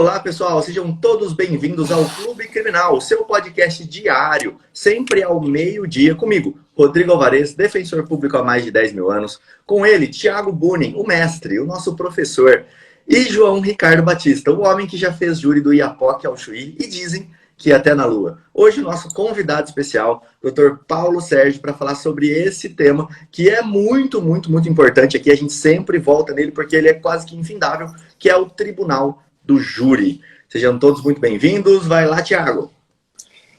Olá, pessoal, sejam todos bem-vindos ao Clube Criminal, seu podcast diário, sempre ao meio-dia, comigo, Rodrigo Alvarez, defensor público há mais de 10 mil anos, com ele, Thiago Bunin, o mestre, o nosso professor, e João Ricardo Batista, o homem que já fez júri do Iapoque ao Chuí e dizem que até na Lua. Hoje, o nosso convidado especial, Dr. Paulo Sérgio, para falar sobre esse tema, que é muito importante aqui, a gente sempre volta nele, porque ele é quase que infindável, que é o Tribunal do Júri. Sejam todos muito bem-vindos. Vai lá, Thiago.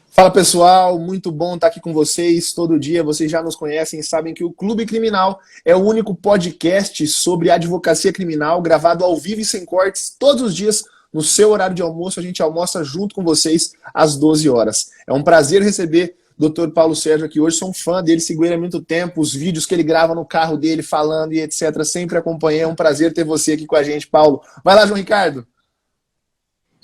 Fala, pessoal. Muito bom estar aqui com vocês todo dia. Vocês já nos conhecem e sabem que o Clube Criminal é o único podcast sobre advocacia criminal, gravado ao vivo e sem cortes, todos os dias, no seu horário de almoço. A gente almoça junto com vocês às 12 horas. É um prazer receber o Dr. Paulo Sérgio aqui hoje. Sou um fã dele, sigo ele há muito tempo, os vídeos que ele grava no carro dele, falando e etc. Sempre acompanhei. É um prazer ter você aqui com a gente, Paulo. Vai lá, João Ricardo.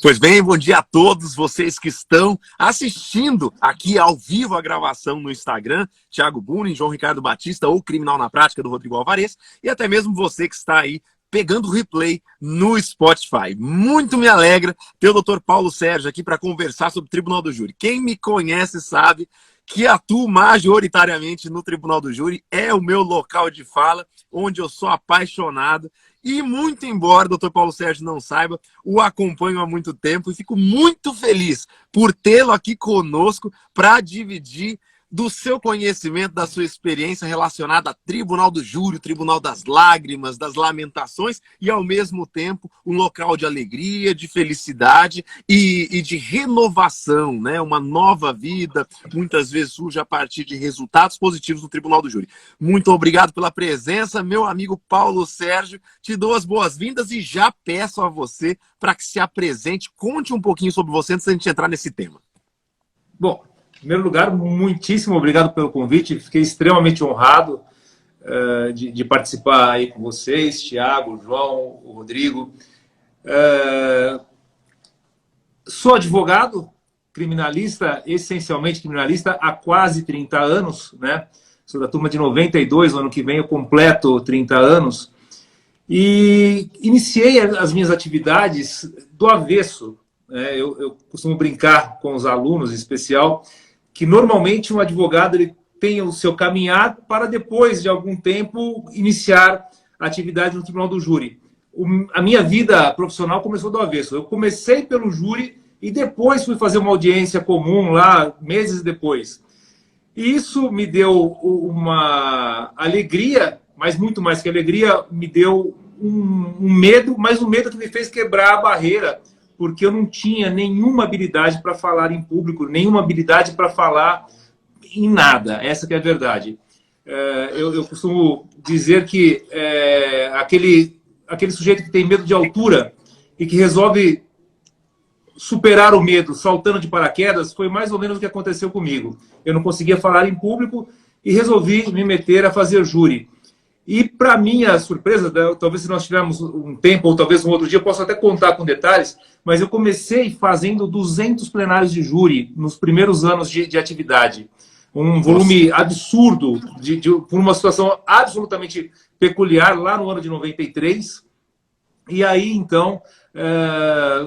Pois bem, bom dia a todos vocês que estão assistindo aqui ao vivo a gravação no Instagram, Thiago Bunin, João Ricardo Batista, ou Criminal na Prática, do Rodrigo Alvarez, e até mesmo você que está aí pegando o replay no Spotify. Muito me alegra ter o Dr. Paulo Sérgio aqui para conversar sobre o Tribunal do Júri. Quem me conhece sabe que atuo majoritariamente no Tribunal do Júri, é o meu local de fala, onde eu sou apaixonado. E muito embora o Dr. Paulo Sérgio não saiba, o acompanho há muito tempo e fico muito feliz por tê-lo aqui conosco para dividir do seu conhecimento, da sua experiência relacionada a Tribunal do Júri, Tribunal das Lágrimas, das Lamentações e, ao mesmo tempo, um local de alegria, de felicidade e de renovação, né? Uma nova vida, muitas vezes surge a partir de resultados positivos no Tribunal do Júri. Muito obrigado pela presença, meu amigo Paulo Sérgio. Te dou as boas-vindas e já peço a você para que se apresente, conte um pouquinho sobre você antes da gente entrar nesse tema. Bom, em primeiro lugar, muitíssimo obrigado pelo convite. Fiquei extremamente honrado de participar aí com vocês, Thiago, João, o Rodrigo. Sou advogado, criminalista, essencialmente criminalista, há quase 30 anos, né? Sou da turma de 92, no ano que vem eu completo 30 anos. E iniciei as minhas atividades do avesso. Eu costumo brincar com os alunos, em especial, que normalmente um advogado ele tem o seu caminhar para depois de algum tempo iniciar a atividade no Tribunal do Júri. A minha vida profissional começou do avesso. Eu comecei pelo júri e depois fui fazer uma audiência comum lá, meses depois. E isso me deu uma alegria, mas muito mais que alegria, me deu um medo, mas um medo que me fez quebrar a barreira, porque eu não tinha nenhuma habilidade para falar em público, nenhuma habilidade para falar em nada. Essa que é a verdade. Eu costumo dizer que aquele sujeito que tem medo de altura e que resolve superar o medo saltando de paraquedas foi mais ou menos o que aconteceu comigo. Eu não conseguia falar em público e resolvi me meter a fazer júri. E, para minha surpresa, talvez se nós tivermos um tempo, ou talvez um outro dia, eu possa até contar com detalhes, mas eu comecei fazendo 200 plenários de júri nos primeiros anos de atividade. Um volume absurdo, por uma situação absolutamente peculiar, lá no ano de 93. E aí, então,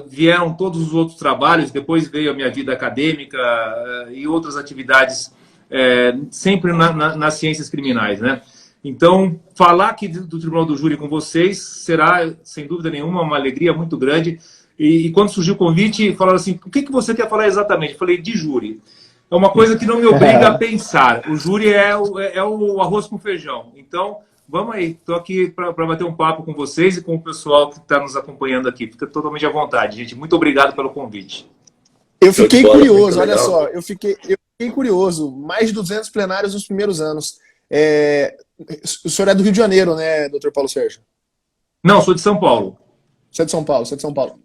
vieram todos os outros trabalhos, depois veio a minha vida acadêmica e outras atividades, sempre nas ciências criminais, né? Então, falar aqui do Tribunal do Júri com vocês será, sem dúvida nenhuma, uma alegria muito grande. E quando surgiu o convite, falaram assim, o que você quer falar exatamente? Eu falei, de júri. É uma coisa que não me obriga a pensar. O júri é o arroz com feijão. Então, vamos aí. Estou aqui para bater um papo com vocês e com o pessoal que está nos acompanhando aqui. Fica totalmente à vontade, gente. Muito obrigado pelo convite. Eu fiquei curioso, olha só. Eu fiquei curioso. Mais de 200 plenários nos primeiros anos. O senhor é do Rio de Janeiro, né, doutor Paulo Sérgio? Não, sou de São Paulo. Você é de São Paulo,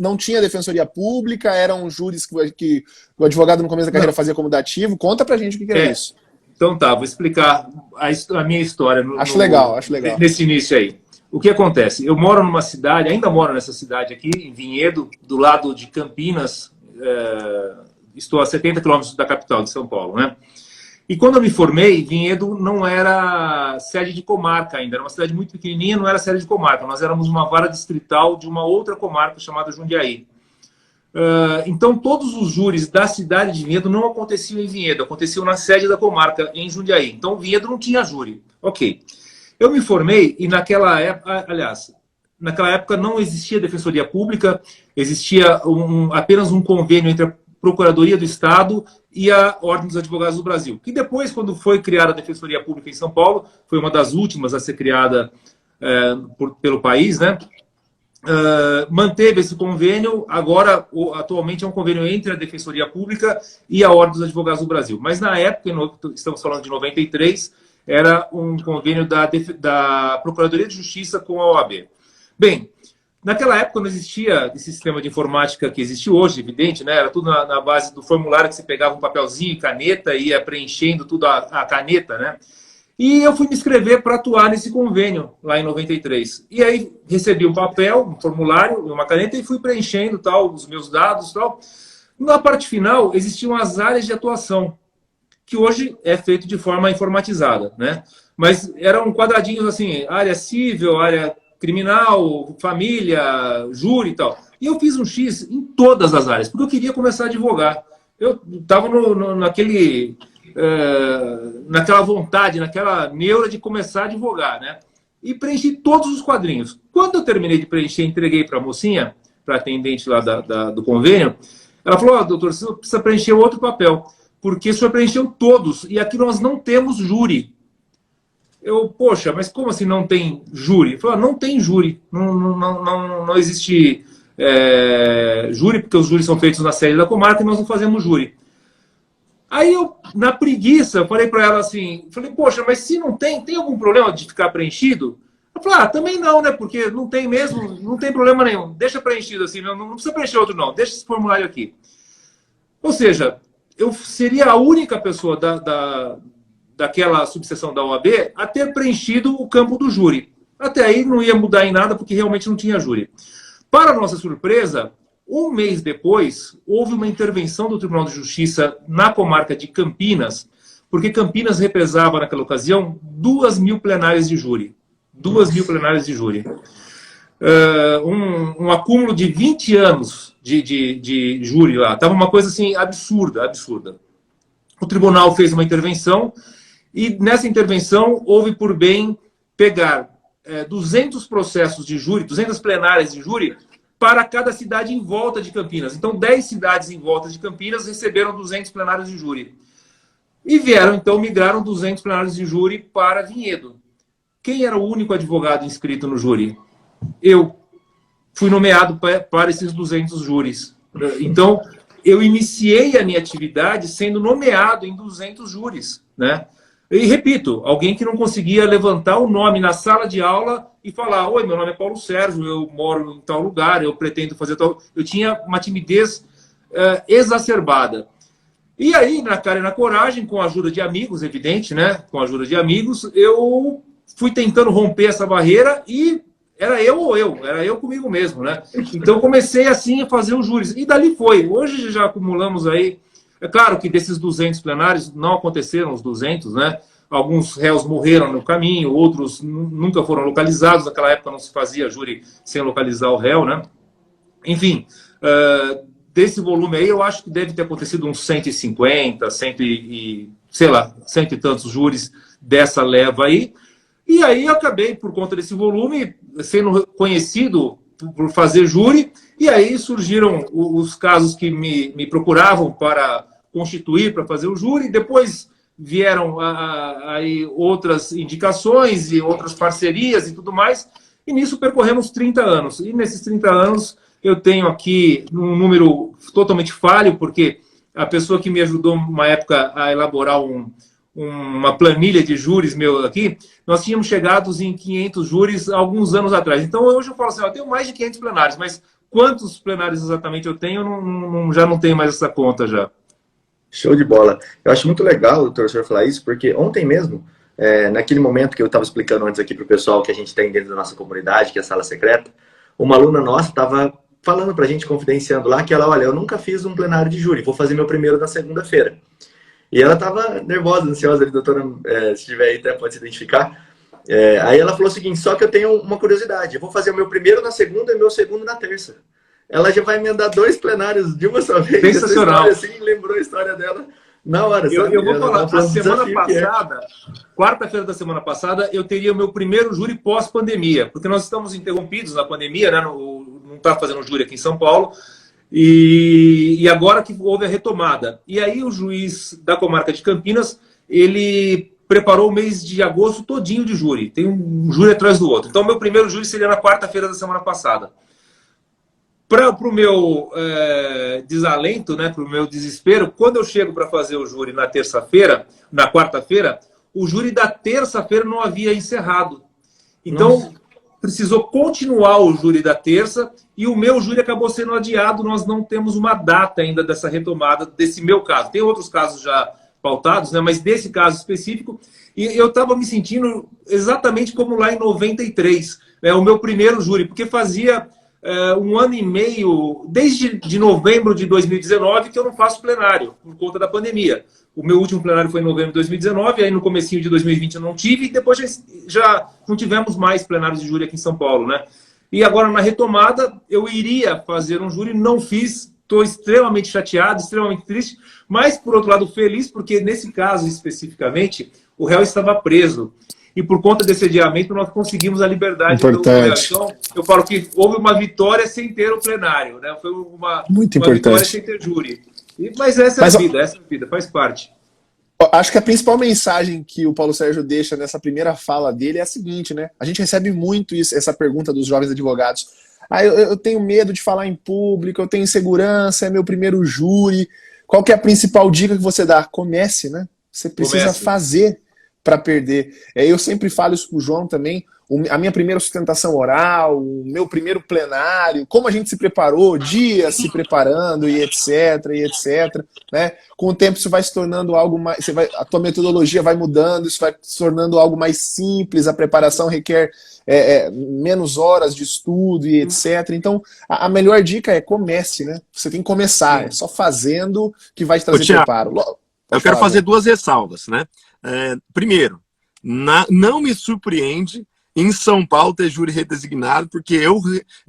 não tinha defensoria pública, eram júris que o advogado no começo da carreira fazia como dativo. Conta pra gente o que é isso. Então tá, vou explicar a minha história. Acho legal. Nesse início aí. O que acontece? Eu moro numa cidade, ainda moro nessa cidade aqui, em Vinhedo, do lado de Campinas. Estou a 70 quilômetros da capital de São Paulo, né? E quando eu me formei, Vinhedo não era sede de comarca ainda, era uma cidade muito pequenininha, não era sede de comarca. Nós éramos uma vara distrital de uma outra comarca chamada Jundiaí. Então, todos os júris da cidade de Vinhedo não aconteciam em Vinhedo, aconteciam na sede da comarca, em Jundiaí. Então, Vinhedo não tinha júri. Ok. Eu me formei e naquela época, aliás, naquela época não existia defensoria pública, existia apenas um convênio entre a Procuradoria do Estado e a Ordem dos Advogados do Brasil. Que depois, quando foi criada a Defensoria Pública em São Paulo, foi uma das últimas a ser criada pelo país, né? Manteve esse convênio, agora, atualmente, é um convênio entre a Defensoria Pública e a Ordem dos Advogados do Brasil. Mas na época, estamos falando de 93, era um convênio da Procuradoria de Justiça com a OAB. Bem, naquela época não existia esse sistema de informática que existe hoje, evidente, né? Era tudo na base do formulário que você pegava um papelzinho e caneta e ia preenchendo tudo a caneta, né? E eu fui me inscrever para atuar nesse convênio lá em 93. E aí recebi um papel, um formulário, uma caneta e fui preenchendo tal, os meus dados e tal. Na parte final, existiam as áreas de atuação, que hoje é feito de forma informatizada, né? Mas eram quadradinhos assim, área civil, área criminal, família, júri e tal. E eu fiz um X em todas as áreas, porque eu queria começar a advogar. Eu estava naquela vontade, naquela neura de começar a advogar, né? E preenchi todos os quadrinhos. Quando eu terminei de preencher, entreguei para a mocinha, para a atendente lá do convênio, ela falou, doutor, você precisa preencher outro papel, porque o senhor preencheu todos, e aqui nós não temos júri. Poxa, mas como assim não tem júri? Falou, não tem júri, não existe júri, porque os júris são feitos na sede da comarca e nós não fazemos júri. Aí eu, na preguiça, eu falei para ela assim, poxa, mas se não tem algum problema de ficar preenchido? Ela falou, também não, né, porque não tem mesmo, não tem problema nenhum, deixa preenchido assim, não precisa preencher outro não, deixa esse formulário aqui. Ou seja, eu seria a única pessoa daquela subseção da OAB a ter preenchido o campo do júri. Até aí não ia mudar em nada, porque realmente não tinha júri. Para nossa surpresa, um mês depois, houve uma intervenção do Tribunal de Justiça na comarca de Campinas, porque Campinas represava, naquela ocasião, 2.000 plenárias de júri. 2.000 plenárias de júri. Um acúmulo de 20 anos de júri lá. Estava uma coisa assim absurda. O tribunal fez uma intervenção e nessa intervenção houve por bem pegar 200 processos de júri, 200 plenárias de júri para cada cidade em volta de Campinas. Então, 10 cidades em volta de Campinas receberam 200 plenários de júri. E migraram 200 plenários de júri para Vinhedo. Quem era o único advogado inscrito no júri? Eu. Fui nomeado para esses 200 júris. Então, eu iniciei a minha atividade sendo nomeado em 200 júris, né? E repito, alguém que não conseguia levantar o nome na sala de aula e falar, oi, meu nome é Paulo Sérgio, eu moro em tal lugar, eu pretendo fazer tal... Eu tinha uma timidez exacerbada. E aí, na cara e na coragem, com a ajuda de amigos, evidente, né? Com a ajuda de amigos, eu fui tentando romper essa barreira e era eu comigo mesmo, né? Então, comecei assim a fazer os júris. E dali foi. Hoje já acumulamos aí... É claro que desses 200 plenários não aconteceram os 200, né? Alguns réus morreram no caminho, outros nunca foram localizados. Naquela época não se fazia júri sem localizar o réu, né? Enfim, desse volume aí, eu acho que deve ter acontecido uns 150, cento e tantos júris dessa leva aí. E aí eu acabei, por conta desse volume, sendo conhecido por fazer júri, e aí surgiram os casos que me procuravam para constituir, para fazer o júri, depois vieram aí outras indicações e outras parcerias e tudo mais, e nisso percorremos 30 anos. E nesses 30 anos eu tenho aqui um número totalmente falho, porque a pessoa que me ajudou uma época a elaborar uma planilha de júris meu aqui, nós tínhamos chegado em 500 júris alguns anos atrás. Então hoje eu falo assim, eu tenho mais de 500 plenários, mas quantos plenários exatamente eu tenho, já não tenho mais essa conta já. Show de bola. Eu acho muito legal, doutor, o senhor falar isso, porque ontem mesmo, naquele momento que eu estava explicando antes aqui para o pessoal que a gente tem dentro da nossa comunidade, que é a Sala Secreta, uma aluna nossa estava falando para a gente, confidenciando lá, que ela, olha, eu nunca fiz um plenário de júri, vou fazer meu primeiro na segunda-feira. E ela tava nervosa, ansiosa, doutora, se tiver aí até pode se identificar. Aí ela falou o seguinte, só que eu tenho uma curiosidade, eu vou fazer o meu primeiro na segunda e o meu segundo na terça. Ela já vai emendar 2 plenários de uma só vez. Sensacional. Essa história, assim, lembrou a história dela na hora, sabe? Eu vou falar, a semana desafio passada, quarta-feira da semana passada, eu teria o meu primeiro júri pós-pandemia, porque nós estamos interrompidos na pandemia, né? Não está fazendo júri aqui em São Paulo, e agora que houve a retomada. E aí o juiz da comarca de Campinas, ele preparou o mês de agosto todinho de júri. Tem um júri atrás do outro. Então, meu primeiro júri seria na quarta-feira da semana passada. Para o meu desalento, né, para o meu desespero, quando eu chego para fazer o júri na terça-feira, na quarta-feira, o júri da terça-feira não havia encerrado. Então, precisou continuar o júri da terça e o meu júri acabou sendo adiado. Nós não temos uma data ainda dessa retomada, desse meu caso. Tem outros casos já pautados, né, mas desse caso específico, e eu estava me sentindo exatamente como lá em 93, o meu primeiro júri, porque fazia 1 ano e meio, desde de novembro de 2019, que eu não faço plenário, por conta da pandemia. O meu último plenário foi em novembro de 2019, aí no comecinho de 2020 eu não tive, e depois já não tivemos mais plenários de júri aqui em São Paulo, né? E agora, na retomada, eu iria fazer um júri, não fiz, estou extremamente chateado, extremamente triste, mas, por outro lado, feliz, porque nesse caso especificamente, o réu estava preso. E por conta desse adiamento, nós conseguimos a liberdade do réu. Então, eu falo que houve uma vitória sem ter o plenário, né? Foi uma vitória sem ter júri. Mas essa é a vida, faz parte. Acho que a principal mensagem que o Paulo Sérgio deixa nessa primeira fala dele é a seguinte, né? A gente recebe muito essa pergunta dos jovens advogados. Eu tenho medo de falar em público, eu tenho insegurança, é meu primeiro júri. Qual que é a principal dica que você dá? Comece, né? Você precisa fazer para perder. Eu sempre falo isso pro João também. A minha primeira sustentação oral, o meu primeiro plenário, como a gente se preparou, dias se preparando e etc, né? Com o tempo isso vai se tornando algo mais... a tua metodologia vai mudando, isso vai se tornando algo mais simples, a preparação requer menos horas de estudo e etc. Então, a melhor dica é comece, né? Você tem que começar, é só fazendo que vai te trazer preparo. Eu quero fazer 2 ressalvas, né? Primeiro, não me surpreende em São Paulo ter júri redesignado, porque eu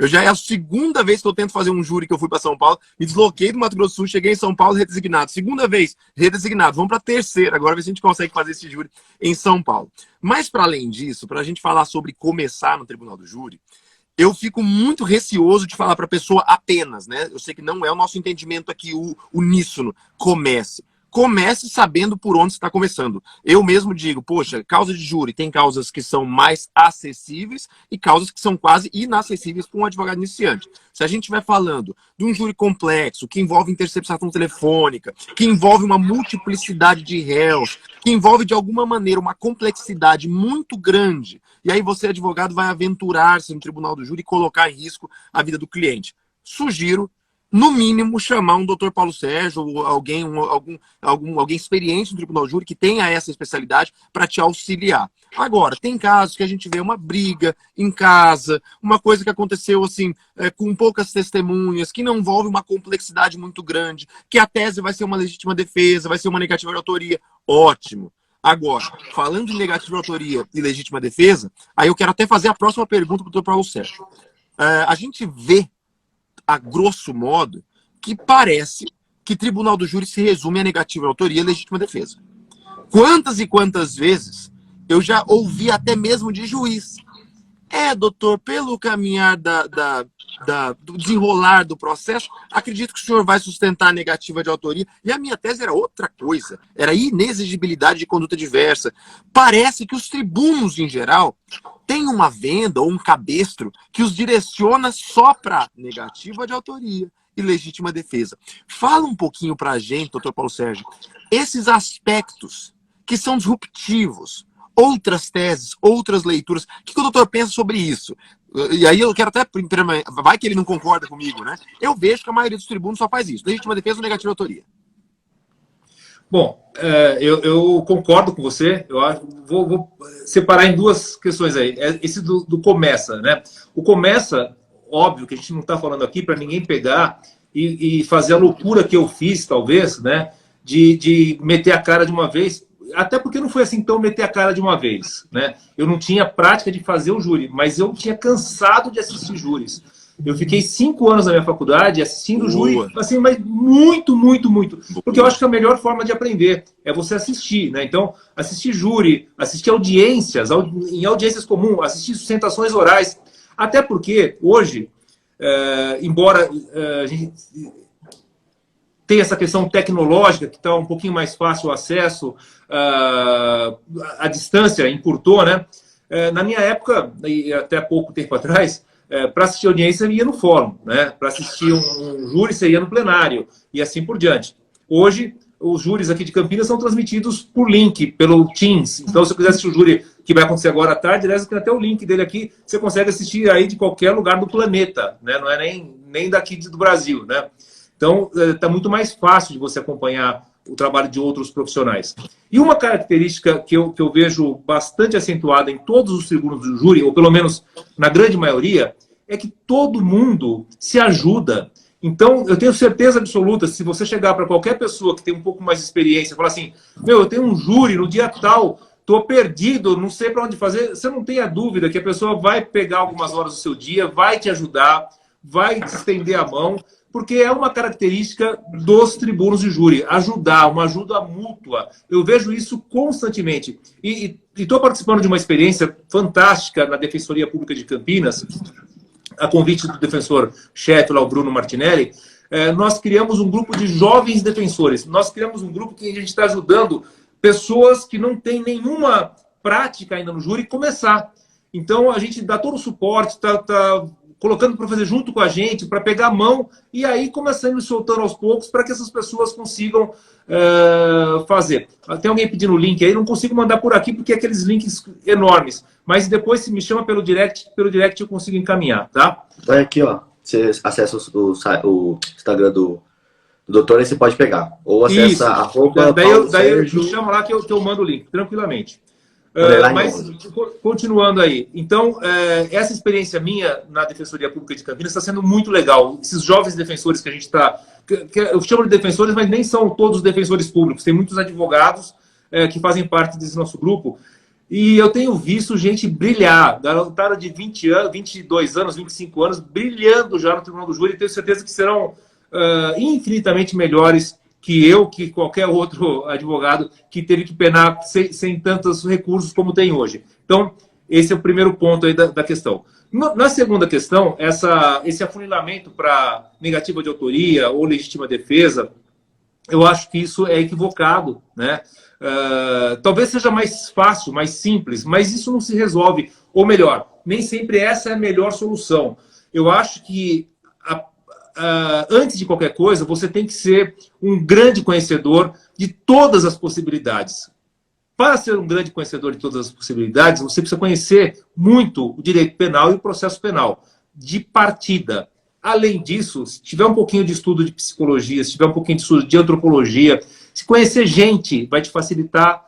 já é a segunda vez que eu tento fazer um júri que eu fui para São Paulo, me desloquei do Mato Grosso do Sul, cheguei em São Paulo redesignado. Segunda vez, redesignado. Vamos para a terceira, agora ver se a gente consegue fazer esse júri em São Paulo. Mas, para além disso, para a gente falar sobre começar no Tribunal do Júri, eu fico muito receoso de falar para a pessoa apenas, né? Eu sei que não é o nosso entendimento aqui uníssono. Comece sabendo por onde você está começando. Eu mesmo digo, poxa, causa de júri, tem causas que são mais acessíveis e causas que são quase inacessíveis para um advogado iniciante. Se a gente estiver falando de um júri complexo, que envolve interceptação telefônica, que envolve uma multiplicidade de réus, que envolve de alguma maneira uma complexidade muito grande, e aí você, advogado, vai aventurar-se no tribunal do júri e colocar em risco a vida do cliente. Sugiro, no mínimo, chamar um doutor Paulo Sérgio ou alguém experiente no tribunal do júri que tenha essa especialidade para te auxiliar. Agora, tem casos que a gente vê uma briga em casa, uma coisa que aconteceu assim, com poucas testemunhas, que não envolve uma complexidade muito grande, que a tese vai ser uma legítima defesa, vai ser uma negativa de autoria. Ótimo. Agora, falando em negativa de autoria e legítima defesa, aí eu quero até fazer a próxima pergunta para o doutor Paulo Sérgio. A gente vê, a grosso modo, que parece que tribunal do júri se resume a negativa de autoria e legítima defesa. Quantas e quantas vezes eu já ouvi até mesmo de juiz. Doutor, pelo caminhar do desenrolar do processo, acredito que o senhor vai sustentar a negativa de autoria. E a minha tese era outra coisa. Era inexigibilidade de conduta diversa. Parece que os tribunos, em geral, têm uma venda ou um cabestro que os direciona só para negativa de autoria e legítima defesa. Fala um pouquinho para a gente, doutor Paulo Sérgio, esses aspectos que são disruptivos, outras teses, outras leituras. O que o doutor pensa sobre isso? E aí eu quero até... Vai que ele não concorda comigo, né? Eu vejo que a maioria dos tribunos só faz isso. Legítima defesa ou negativa de autoria. Bom, eu concordo com você. Eu vou separar em 2 questões aí. Esse do começa, né? O começa, óbvio que a gente não está falando aqui para ninguém pegar e fazer a loucura que eu fiz, talvez, né? de meter a cara de uma vez, até porque não foi assim tão meter a cara de uma vez, né? Eu não tinha prática de fazer o júri, mas eu tinha cansado de assistir júris. Eu fiquei 5 anos na minha faculdade assistindo júri, assim, mas muito, muito, muito. Porque eu acho que a melhor forma de aprender é você assistir, né? Então, assistir júri, assistir audiências, em audiências comuns, assistir sustentações orais. Até porque, hoje, embora a gente tenha essa questão tecnológica, que está um pouquinho mais fácil o acesso, a distância encurtou, né? Na minha época, e até pouco tempo atrás, para assistir audiência, você ia no fórum, né? Para assistir um júri, você ia no plenário, e assim por diante. Hoje, os júris aqui de Campinas são transmitidos por link, pelo Teams. Então, se eu quiser assistir o júri que vai acontecer agora à tarde, aliás, tem até o link dele aqui, você consegue assistir aí de qualquer lugar do planeta, né? Não é nem daqui do Brasil, né? Então, está muito mais fácil de você acompanhar o trabalho de outros profissionais. E uma característica que eu vejo bastante acentuada em todos os tribunos do júri, ou pelo menos na grande maioria, é que todo mundo se ajuda. Então, eu tenho certeza absoluta, se você chegar para qualquer pessoa que tem um pouco mais de experiência e falar assim, eu tenho um júri no dia tal, estou perdido, não sei para onde fazer, você não tenha dúvida que a pessoa vai pegar algumas horas do seu dia, vai te ajudar, vai te estender a mão, porque é uma característica dos tribunos de júri, ajudar, uma ajuda mútua. Eu vejo isso constantemente. E estou participando de uma experiência fantástica na Defensoria Pública de Campinas, a convite do defensor-chefe, lá, o Bruno Martinelli. Nós criamos um grupo de jovens defensores. Nós criamos um grupo que a gente está ajudando pessoas que não têm nenhuma prática ainda no júri começar. Então, a gente dá todo o suporte, está colocando para fazer junto com a gente, para pegar a mão, e aí começando soltando aos poucos para que essas pessoas consigam fazer. Tem alguém pedindo o link aí, não consigo mandar por aqui porque é aqueles links enormes, mas depois se me chama pelo direct eu consigo encaminhar, tá? Vai aqui, ó, você acessa o Instagram do doutor e você pode pegar, ou acessa arroba daí eu chamo lá que eu mando o link, tranquilamente. Mas, continuando aí, então, essa experiência minha na Defensoria Pública de Campinas está sendo muito legal. Esses jovens defensores que a gente está... Eu chamo de defensores, mas nem são todos defensores públicos. Tem muitos advogados que fazem parte desse nosso grupo. E eu tenho visto gente brilhar, garotada de 20 anos, 22 anos, 25 anos, brilhando já no Tribunal do Júri. E tenho certeza que serão infinitamente melhores que qualquer outro advogado que teve que penar sem tantos recursos como tem hoje. Então, esse é o primeiro ponto aí da questão. Na segunda questão, esse afunilamento para negativa de autoria ou legítima defesa, eu acho que isso é equivocado, né? Talvez seja mais fácil, mais simples, mas isso não se resolve. Ou melhor, nem sempre essa é a melhor solução. Eu acho que antes de qualquer coisa, você tem que ser um grande conhecedor de todas as possibilidades. Para ser um grande conhecedor de todas as possibilidades, você precisa conhecer muito o direito penal e o processo penal, de partida. Além disso, se tiver um pouquinho de estudo de psicologia, se tiver um pouquinho de estudo de antropologia, se conhecer gente, vai te facilitar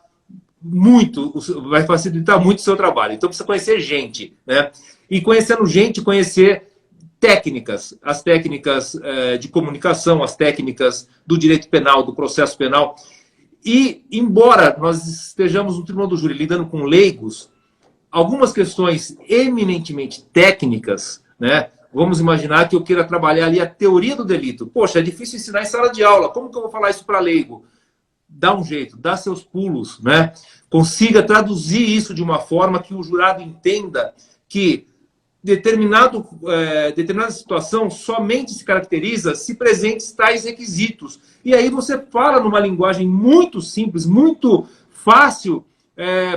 muito o seu trabalho. Então, precisa conhecer gente, né? E conhecendo gente, conhecer técnicas, as técnicas de comunicação, as técnicas do direito penal, do processo penal. E, embora nós estejamos no Tribunal do Júri lidando com leigos, algumas questões eminentemente técnicas, né? Vamos imaginar que eu queira trabalhar ali a teoria do delito. Poxa, é difícil ensinar em sala de aula. Como que eu vou falar isso para leigo? Dá um jeito, dá seus pulos, né? Consiga traduzir isso de uma forma que o jurado entenda que determinada situação somente se caracteriza se presentes tais requisitos. E aí você fala numa linguagem muito simples, muito fácil,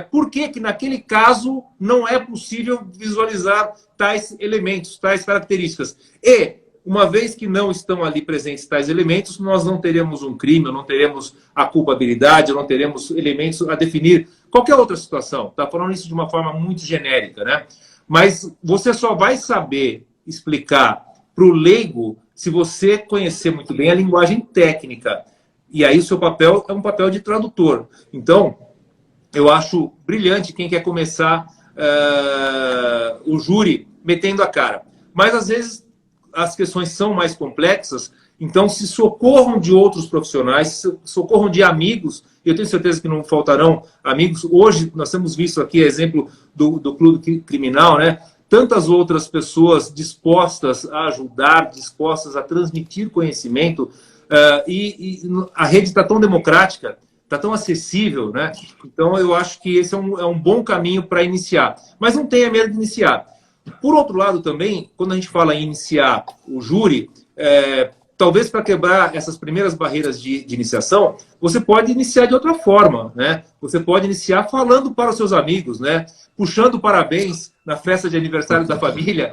por que naquele caso não é possível visualizar tais elementos, tais características. E, uma vez que não estão ali presentes tais elementos, nós não teremos um crime, não teremos a culpabilidade, não teremos elementos a definir qualquer outra situação. Está falando isso de uma forma muito genérica, né? Mas você só vai saber explicar para o leigo se você conhecer muito bem a linguagem técnica. E aí o seu papel é um papel de tradutor. Então, eu acho brilhante quem quer começar o júri metendo a cara. Mas, às vezes, as questões são mais complexas Então, se socorram de outros profissionais, se socorram de amigos. Eu tenho certeza que não faltarão amigos. Hoje, nós temos visto aqui exemplo do Clube Criminal, né? Tantas outras pessoas dispostas a ajudar, dispostas a transmitir conhecimento. E a rede está tão democrática, está tão acessível, né? Então, eu acho que esse é um bom caminho para iniciar. Mas não tenha medo de iniciar. Por outro lado, também, quando a gente fala em iniciar o júri, talvez para quebrar essas primeiras barreiras de iniciação, você pode iniciar de outra forma, né? Você pode iniciar falando para os seus amigos, né? Puxando parabéns na festa de aniversário da família.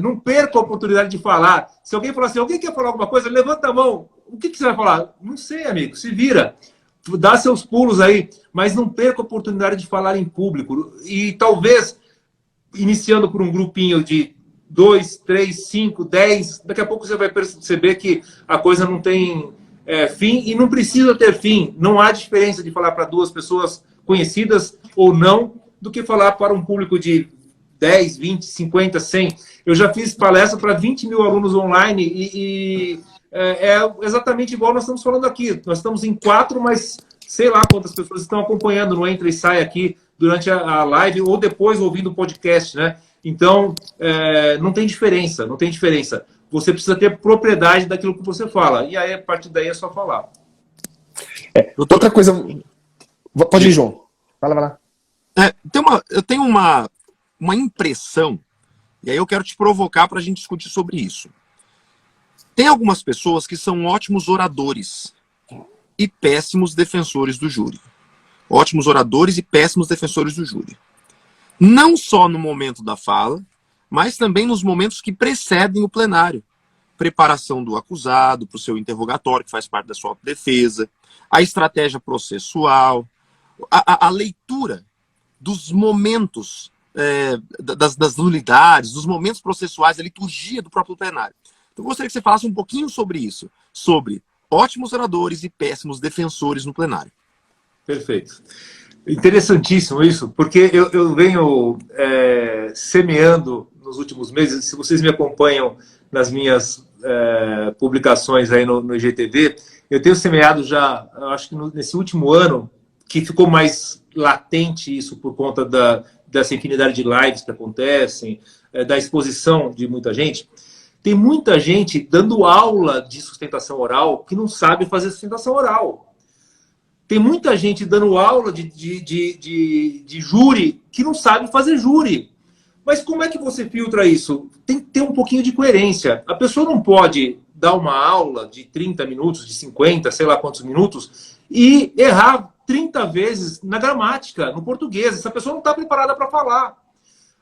Não perca a oportunidade de falar. Se alguém falar assim, alguém quer falar alguma coisa, levanta a mão. O que você vai falar? Não sei, amigo, se vira. Dá seus pulos aí, mas não perca a oportunidade de falar em público. E talvez, iniciando por um grupinho de 2, 3, 5, 10, daqui a pouco você vai perceber que a coisa não tem fim e não precisa ter fim. Não há diferença de falar para 2 pessoas conhecidas ou não do que falar para um público de 10, 20, 50, 100. Eu já fiz palestra para 20 mil alunos online e é exatamente igual nós estamos falando aqui. Nós estamos em 4, mas sei lá quantas pessoas estão acompanhando no entra e sai aqui durante a live ou depois ouvindo o podcast, né? Então, não tem diferença, não tem diferença. Você precisa ter propriedade daquilo que você fala. E aí, a partir daí, é só falar. Outra coisa... Pode ir, João. Vai lá. Eu tenho uma impressão, e aí eu quero te provocar para a gente discutir sobre isso. Tem algumas pessoas que são ótimos oradores e péssimos defensores do júri. Ótimos oradores e péssimos defensores do júri. Não só no momento da fala, mas também nos momentos que precedem o plenário. Preparação do acusado para o seu interrogatório, que faz parte da sua autodefesa, a estratégia processual, a leitura dos momentos, das nulidades, dos momentos processuais, a liturgia do próprio plenário. Então, eu gostaria que você falasse um pouquinho sobre isso, sobre ótimos oradores e péssimos defensores no plenário. Perfeito. Interessantíssimo isso, porque eu venho semeando nos últimos meses, se vocês me acompanham nas minhas publicações aí no IGTV, eu tenho semeado já, acho que nesse último ano, que ficou mais latente isso por conta dessa infinidade de lives que acontecem, da exposição de muita gente. Tem muita gente dando aula de sustentação oral que não sabe fazer sustentação oral. Tem muita gente dando aula de júri que não sabe fazer júri. Mas como é que você filtra isso? Tem que ter um pouquinho de coerência. A pessoa não pode dar uma aula de 30 minutos, de 50, sei lá quantos minutos, e errar 30 vezes na gramática, no português. Essa pessoa não está preparada para falar.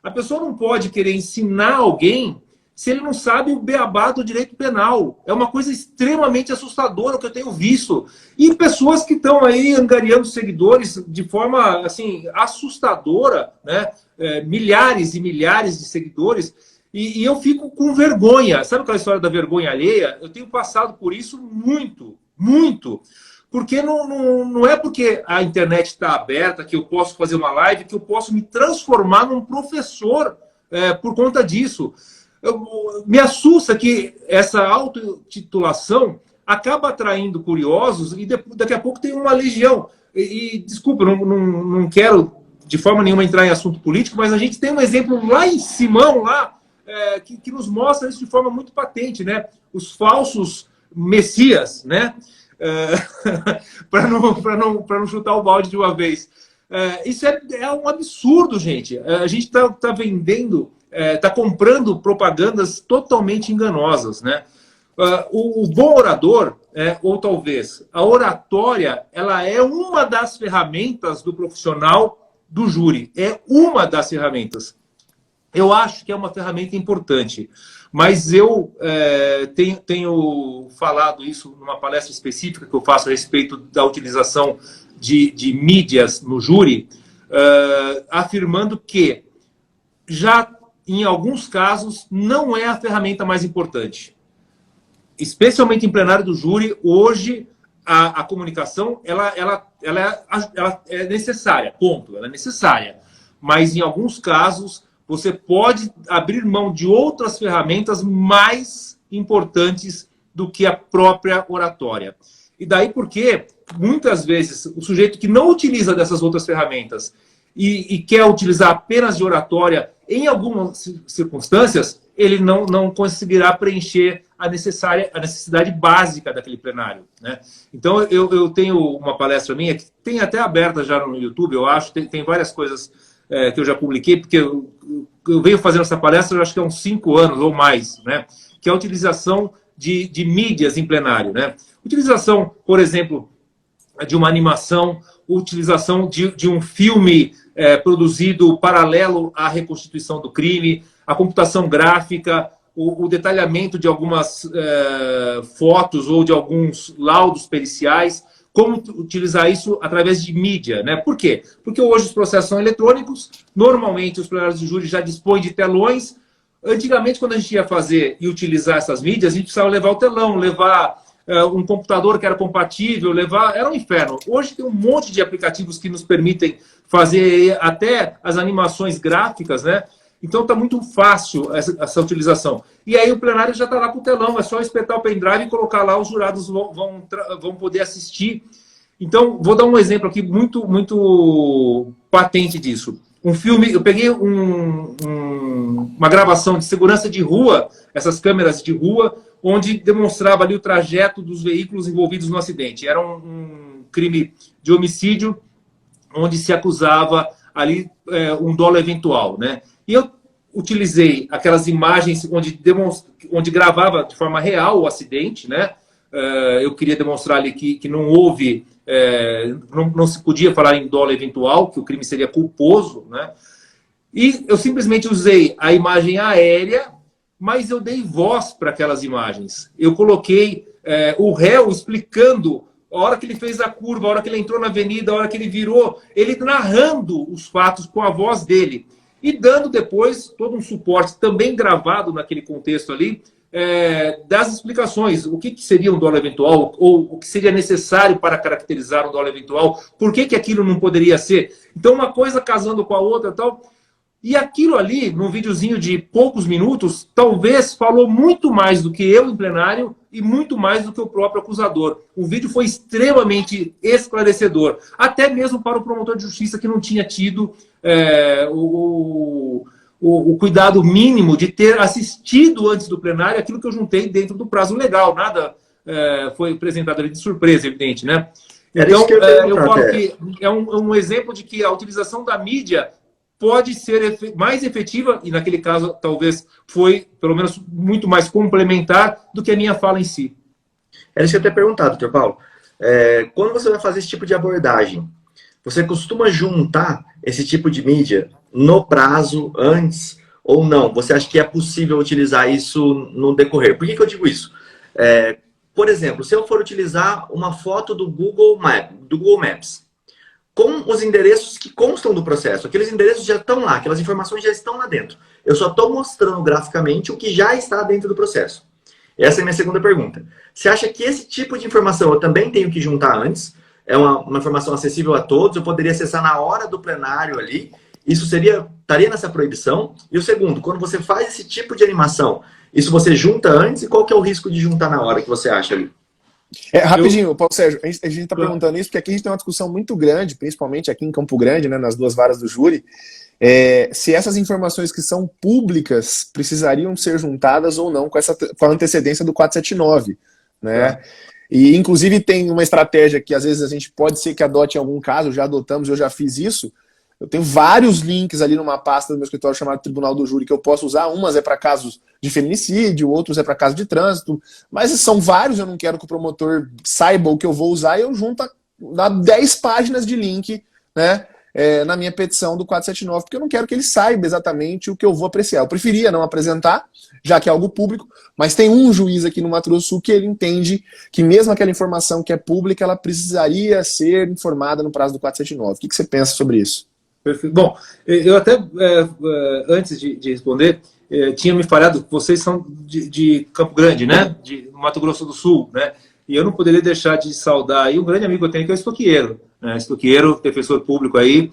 A pessoa não pode querer ensinar alguém se ele não sabe o beabá do direito penal. É uma coisa extremamente assustadora que eu tenho visto. E pessoas que estão aí angariando seguidores de forma assim, assustadora, né? Milhares e milhares de seguidores. E eu fico com vergonha. Sabe aquela história da vergonha alheia? Eu tenho passado por isso muito, muito. Porque não é porque a internet está aberta que eu posso fazer uma live, que eu posso me transformar num professor por conta disso. Me assusta que essa autotitulação acaba atraindo curiosos e daqui a pouco tem uma legião. Desculpa, não quero de forma nenhuma entrar em assunto político, mas a gente tem um exemplo lá em Simão, que nos mostra isso de forma muito patente, né? Os falsos messias, né? Para não chutar o balde de uma vez. Isso é um absurdo, gente. A gente está vendendo... está comprando propagandas totalmente enganosas, né? O bom orador, ou talvez a oratória, ela é uma das ferramentas do profissional do júri. É uma das ferramentas. Eu acho que é uma ferramenta importante, mas eu tenho falado isso numa palestra específica que eu faço a respeito da utilização de mídias no júri, afirmando que já em alguns casos, não é a ferramenta mais importante. Especialmente em plenário do júri, hoje a comunicação ela é necessária, ponto, ela é necessária. Mas em alguns casos, você pode abrir mão de outras ferramentas mais importantes do que a própria oratória. E daí porque, muitas vezes, o sujeito que não utiliza dessas outras ferramentas e quer utilizar apenas de oratória, em algumas circunstâncias, ele não conseguirá preencher a necessidade básica daquele plenário, né? Então, eu tenho uma palestra minha, que tem até aberta já no YouTube, eu acho, tem várias coisas que eu já publiquei, porque eu venho fazendo essa palestra, eu acho que há uns 5 anos ou mais, né? Que é a utilização de mídias em plenário, né? Utilização, por exemplo, de uma animação, utilização de um filme produzido paralelo à reconstituição do crime, a computação gráfica, o detalhamento de algumas fotos ou de alguns laudos periciais, como utilizar isso através de mídia, né? Por quê? Porque hoje os processos são eletrônicos, normalmente os plenários de júri já dispõem de telões. Antigamente, quando a gente ia fazer e utilizar essas mídias, a gente precisava levar o telão, levar um computador que era compatível, era um inferno. Hoje tem um monte de aplicativos que nos permitem fazer até as animações gráficas, né? Então está muito fácil essa utilização. E aí o plenário já está lá com o telão, é só espetar o pendrive e colocar lá, os jurados vão poder assistir. Então, vou dar um exemplo aqui muito, muito patente disso. Um filme, eu peguei uma gravação de segurança de rua, essas câmeras de rua, onde demonstrava ali o trajeto dos veículos envolvidos no acidente. Era um crime de homicídio, onde se acusava ali um dolo eventual, né? E eu utilizei aquelas imagens onde gravava de forma real o acidente, né? Eu queria demonstrar ali que não houve, não se podia falar em dolo eventual, que o crime seria culposo, né? E eu simplesmente usei a imagem aérea, mas eu dei voz para aquelas imagens. Eu coloquei o réu explicando a hora que ele fez a curva, a hora que ele entrou na avenida, a hora que ele virou, ele narrando os fatos com a voz dele. E dando depois todo um suporte também gravado naquele contexto ali, das explicações. O que seria um dolo eventual, ou o que seria necessário para caracterizar um dolo eventual, por que aquilo não poderia ser. Então, uma coisa casando com a outra e tal. E aquilo ali, num videozinho de poucos minutos, talvez falou muito mais do que eu em plenário e muito mais do que o próprio acusador. O vídeo foi extremamente esclarecedor, até mesmo para o promotor de justiça que não tinha tido o cuidado mínimo de ter assistido antes do plenário aquilo que eu juntei dentro do prazo legal. Nada foi apresentado ali de surpresa, evidente, né? Então, eu falo que é um exemplo de que a utilização da mídia pode ser mais efetiva, e naquele caso talvez foi, pelo menos, muito mais complementar do que a minha fala em si. Era isso que eu ia ter perguntado, doutor Paulo. Quando você vai fazer esse tipo de abordagem, você costuma juntar esse tipo de mídia no prazo, antes, ou não? Você acha que é possível utilizar isso no decorrer? Por que eu digo isso? Por exemplo, se eu for utilizar uma foto do Google Maps, com os endereços que constam do processo. Aqueles endereços já estão lá, aquelas informações já estão lá dentro. Eu só estou mostrando graficamente o que já está dentro do processo. Essa é a minha segunda pergunta. Você acha que esse tipo de informação eu também tenho que juntar antes? É uma informação acessível a todos? Eu poderia acessar na hora do plenário ali? Isso estaria nessa proibição? E o segundo, quando você faz esse tipo de animação, isso você junta antes? E qual que é o risco de juntar na hora que você acha ali? Rapidinho, Paulo Sérgio, a gente está perguntando isso porque aqui a gente tem uma discussão muito grande, principalmente aqui em Campo Grande, né, nas duas varas do júri, se essas informações que são públicas precisariam ser juntadas ou não com a antecedência do 479, né? E inclusive tem uma estratégia que às vezes a gente pode ser que adote em algum caso, já adotamos, eu já fiz isso. Eu tenho vários links ali numa pasta do meu escritório chamado Tribunal do Júri que eu posso usar. Umas é para casos de feminicídio, outros é para casos de trânsito. Mas são vários, eu não quero que o promotor saiba o que eu vou usar. E eu junto 10 páginas de link, né, na minha petição do 479, porque eu não quero que ele saiba exatamente o que eu vou apreciar. Eu preferia não apresentar, já que é algo público, mas tem um juiz aqui no Mato Grosso do Sul que ele entende que mesmo aquela informação que é pública, ela precisaria ser informada no prazo do 479. O que você pensa sobre isso? Perfeito. Bom, eu até, antes de responder, tinha me falado que vocês são de Campo Grande, né? De Mato Grosso do Sul, né? E eu não poderia deixar de saudar aí um grande amigo que eu tenho, que é o Estoqueiro, né? Estoqueiro, defensor público aí,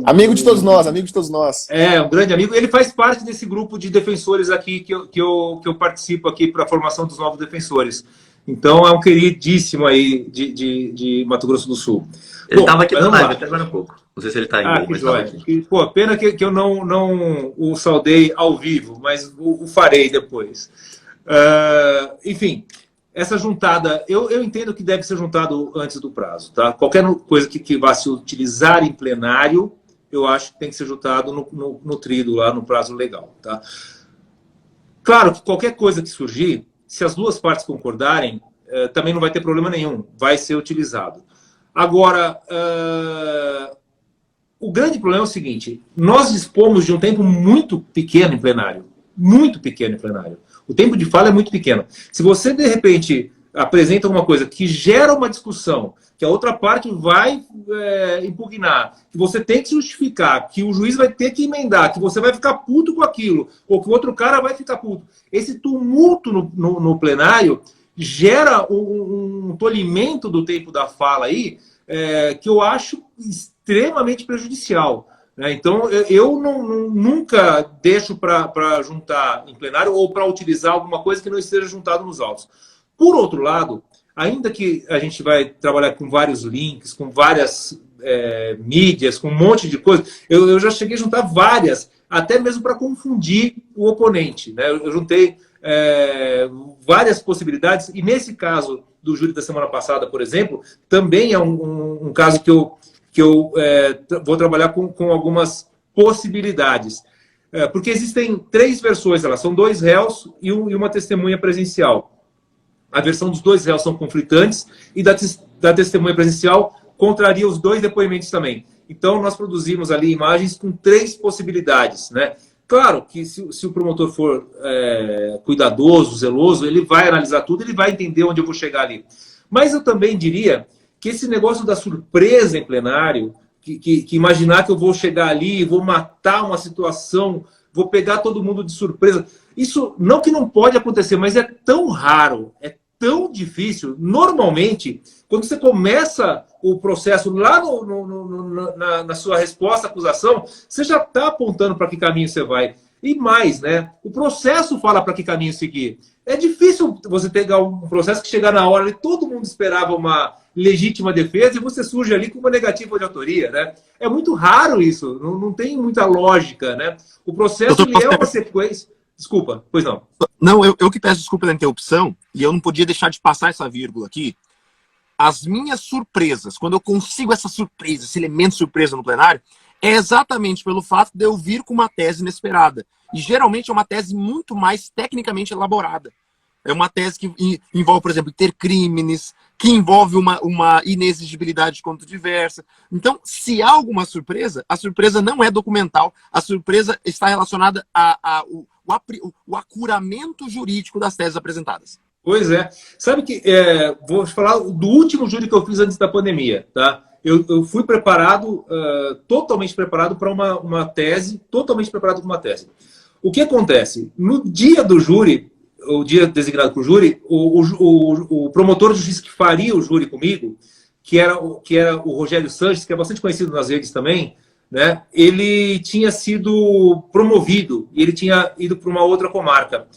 Amigo de todos nós, amigo de todos nós. É, um grande amigo. Ele faz parte desse grupo de defensores aqui que eu participo aqui para a formação dos novos defensores. Então é um queridíssimo aí de Mato Grosso do Sul. Ele estava aqui na live até agora há pouco. Não sei se ele está ainda. Que joia. Pô, pena que eu não o saudei ao vivo, mas o farei depois. Enfim, essa juntada, eu entendo que deve ser juntado antes do prazo, tá? Qualquer coisa que vá se utilizar em plenário, eu acho que tem que ser juntado no tríduo lá, no prazo legal, tá? Claro que qualquer coisa que surgir, se as duas partes concordarem, também não vai ter problema nenhum, vai ser utilizado. Agora, o grande problema é o seguinte, nós dispomos de um tempo muito pequeno em plenário, muito pequeno em plenário. O tempo de fala é muito pequeno. Se você, de repente, apresenta alguma coisa que gera uma discussão, que a outra parte vai impugnar, que você tem que justificar, que o juiz vai ter que emendar, que você vai ficar puto com aquilo, ou que o outro cara vai ficar puto. Esse tumulto no plenário gera um tolimento do tempo da fala aí, que eu acho extremamente prejudicial. Então, eu nunca deixo para juntar em plenário ou para utilizar alguma coisa que não esteja juntado nos autos. Por outro lado, ainda que a gente vai trabalhar com vários links, com várias mídias, com um monte de coisa, eu já cheguei a juntar várias, até mesmo para confundir o oponente. Né? Eu juntei várias possibilidades, e nesse caso do júri da semana passada, por exemplo, também é um caso que eu vou trabalhar com algumas possibilidades. Porque existem 3 versões, elas são 2 réus e uma testemunha presencial. A versão dos 2 réus são conflitantes e da testemunha presencial contraria os 2 depoimentos também. Então, nós produzimos ali imagens com 3 possibilidades. Né? Claro que se o promotor for cuidadoso, zeloso, ele vai analisar tudo, ele vai entender onde eu vou chegar ali. Mas eu também diria que esse negócio da surpresa em plenário, que imaginar que eu vou chegar ali, vou matar uma situação, vou pegar todo mundo de surpresa, isso não que não pode acontecer, mas é tão raro, é tão difícil. Normalmente, quando você começa o processo lá na sua resposta à acusação, você já está apontando para que caminho você vai. E mais, né? O processo fala para que caminho seguir. É difícil você pegar um processo que chegar na hora e todo mundo esperava uma legítima defesa e você surge ali com uma negativa de autoria, né? É muito raro isso, não tem muita lógica, né? O processo ele é uma sequência... Desculpa, pois não. Não, eu que peço desculpa da interrupção, e eu não podia deixar de passar essa vírgula aqui. As minhas surpresas, quando eu consigo essa surpresa, esse elemento surpresa no plenário, é exatamente pelo fato de eu vir com uma tese inesperada. E geralmente é uma tese muito mais tecnicamente elaborada. É uma tese que envolve, por exemplo, intercrimes, que envolve uma inexigibilidade de conta diversa. Então, se há alguma surpresa, a surpresa não é documental, a surpresa está relacionada ao acuramento jurídico das teses apresentadas. Pois é. Sabe que, vou falar do último júri que eu fiz antes da pandemia, tá? Eu fui preparado, totalmente preparado para uma tese, totalmente preparado para uma tese. O que acontece? No dia do júri, o dia designado para o júri, o promotor de justiça que faria o júri comigo, que era o Rogério Sanches, que é bastante conhecido nas redes também, né? Ele tinha sido promovido e ele tinha ido para uma outra comarca.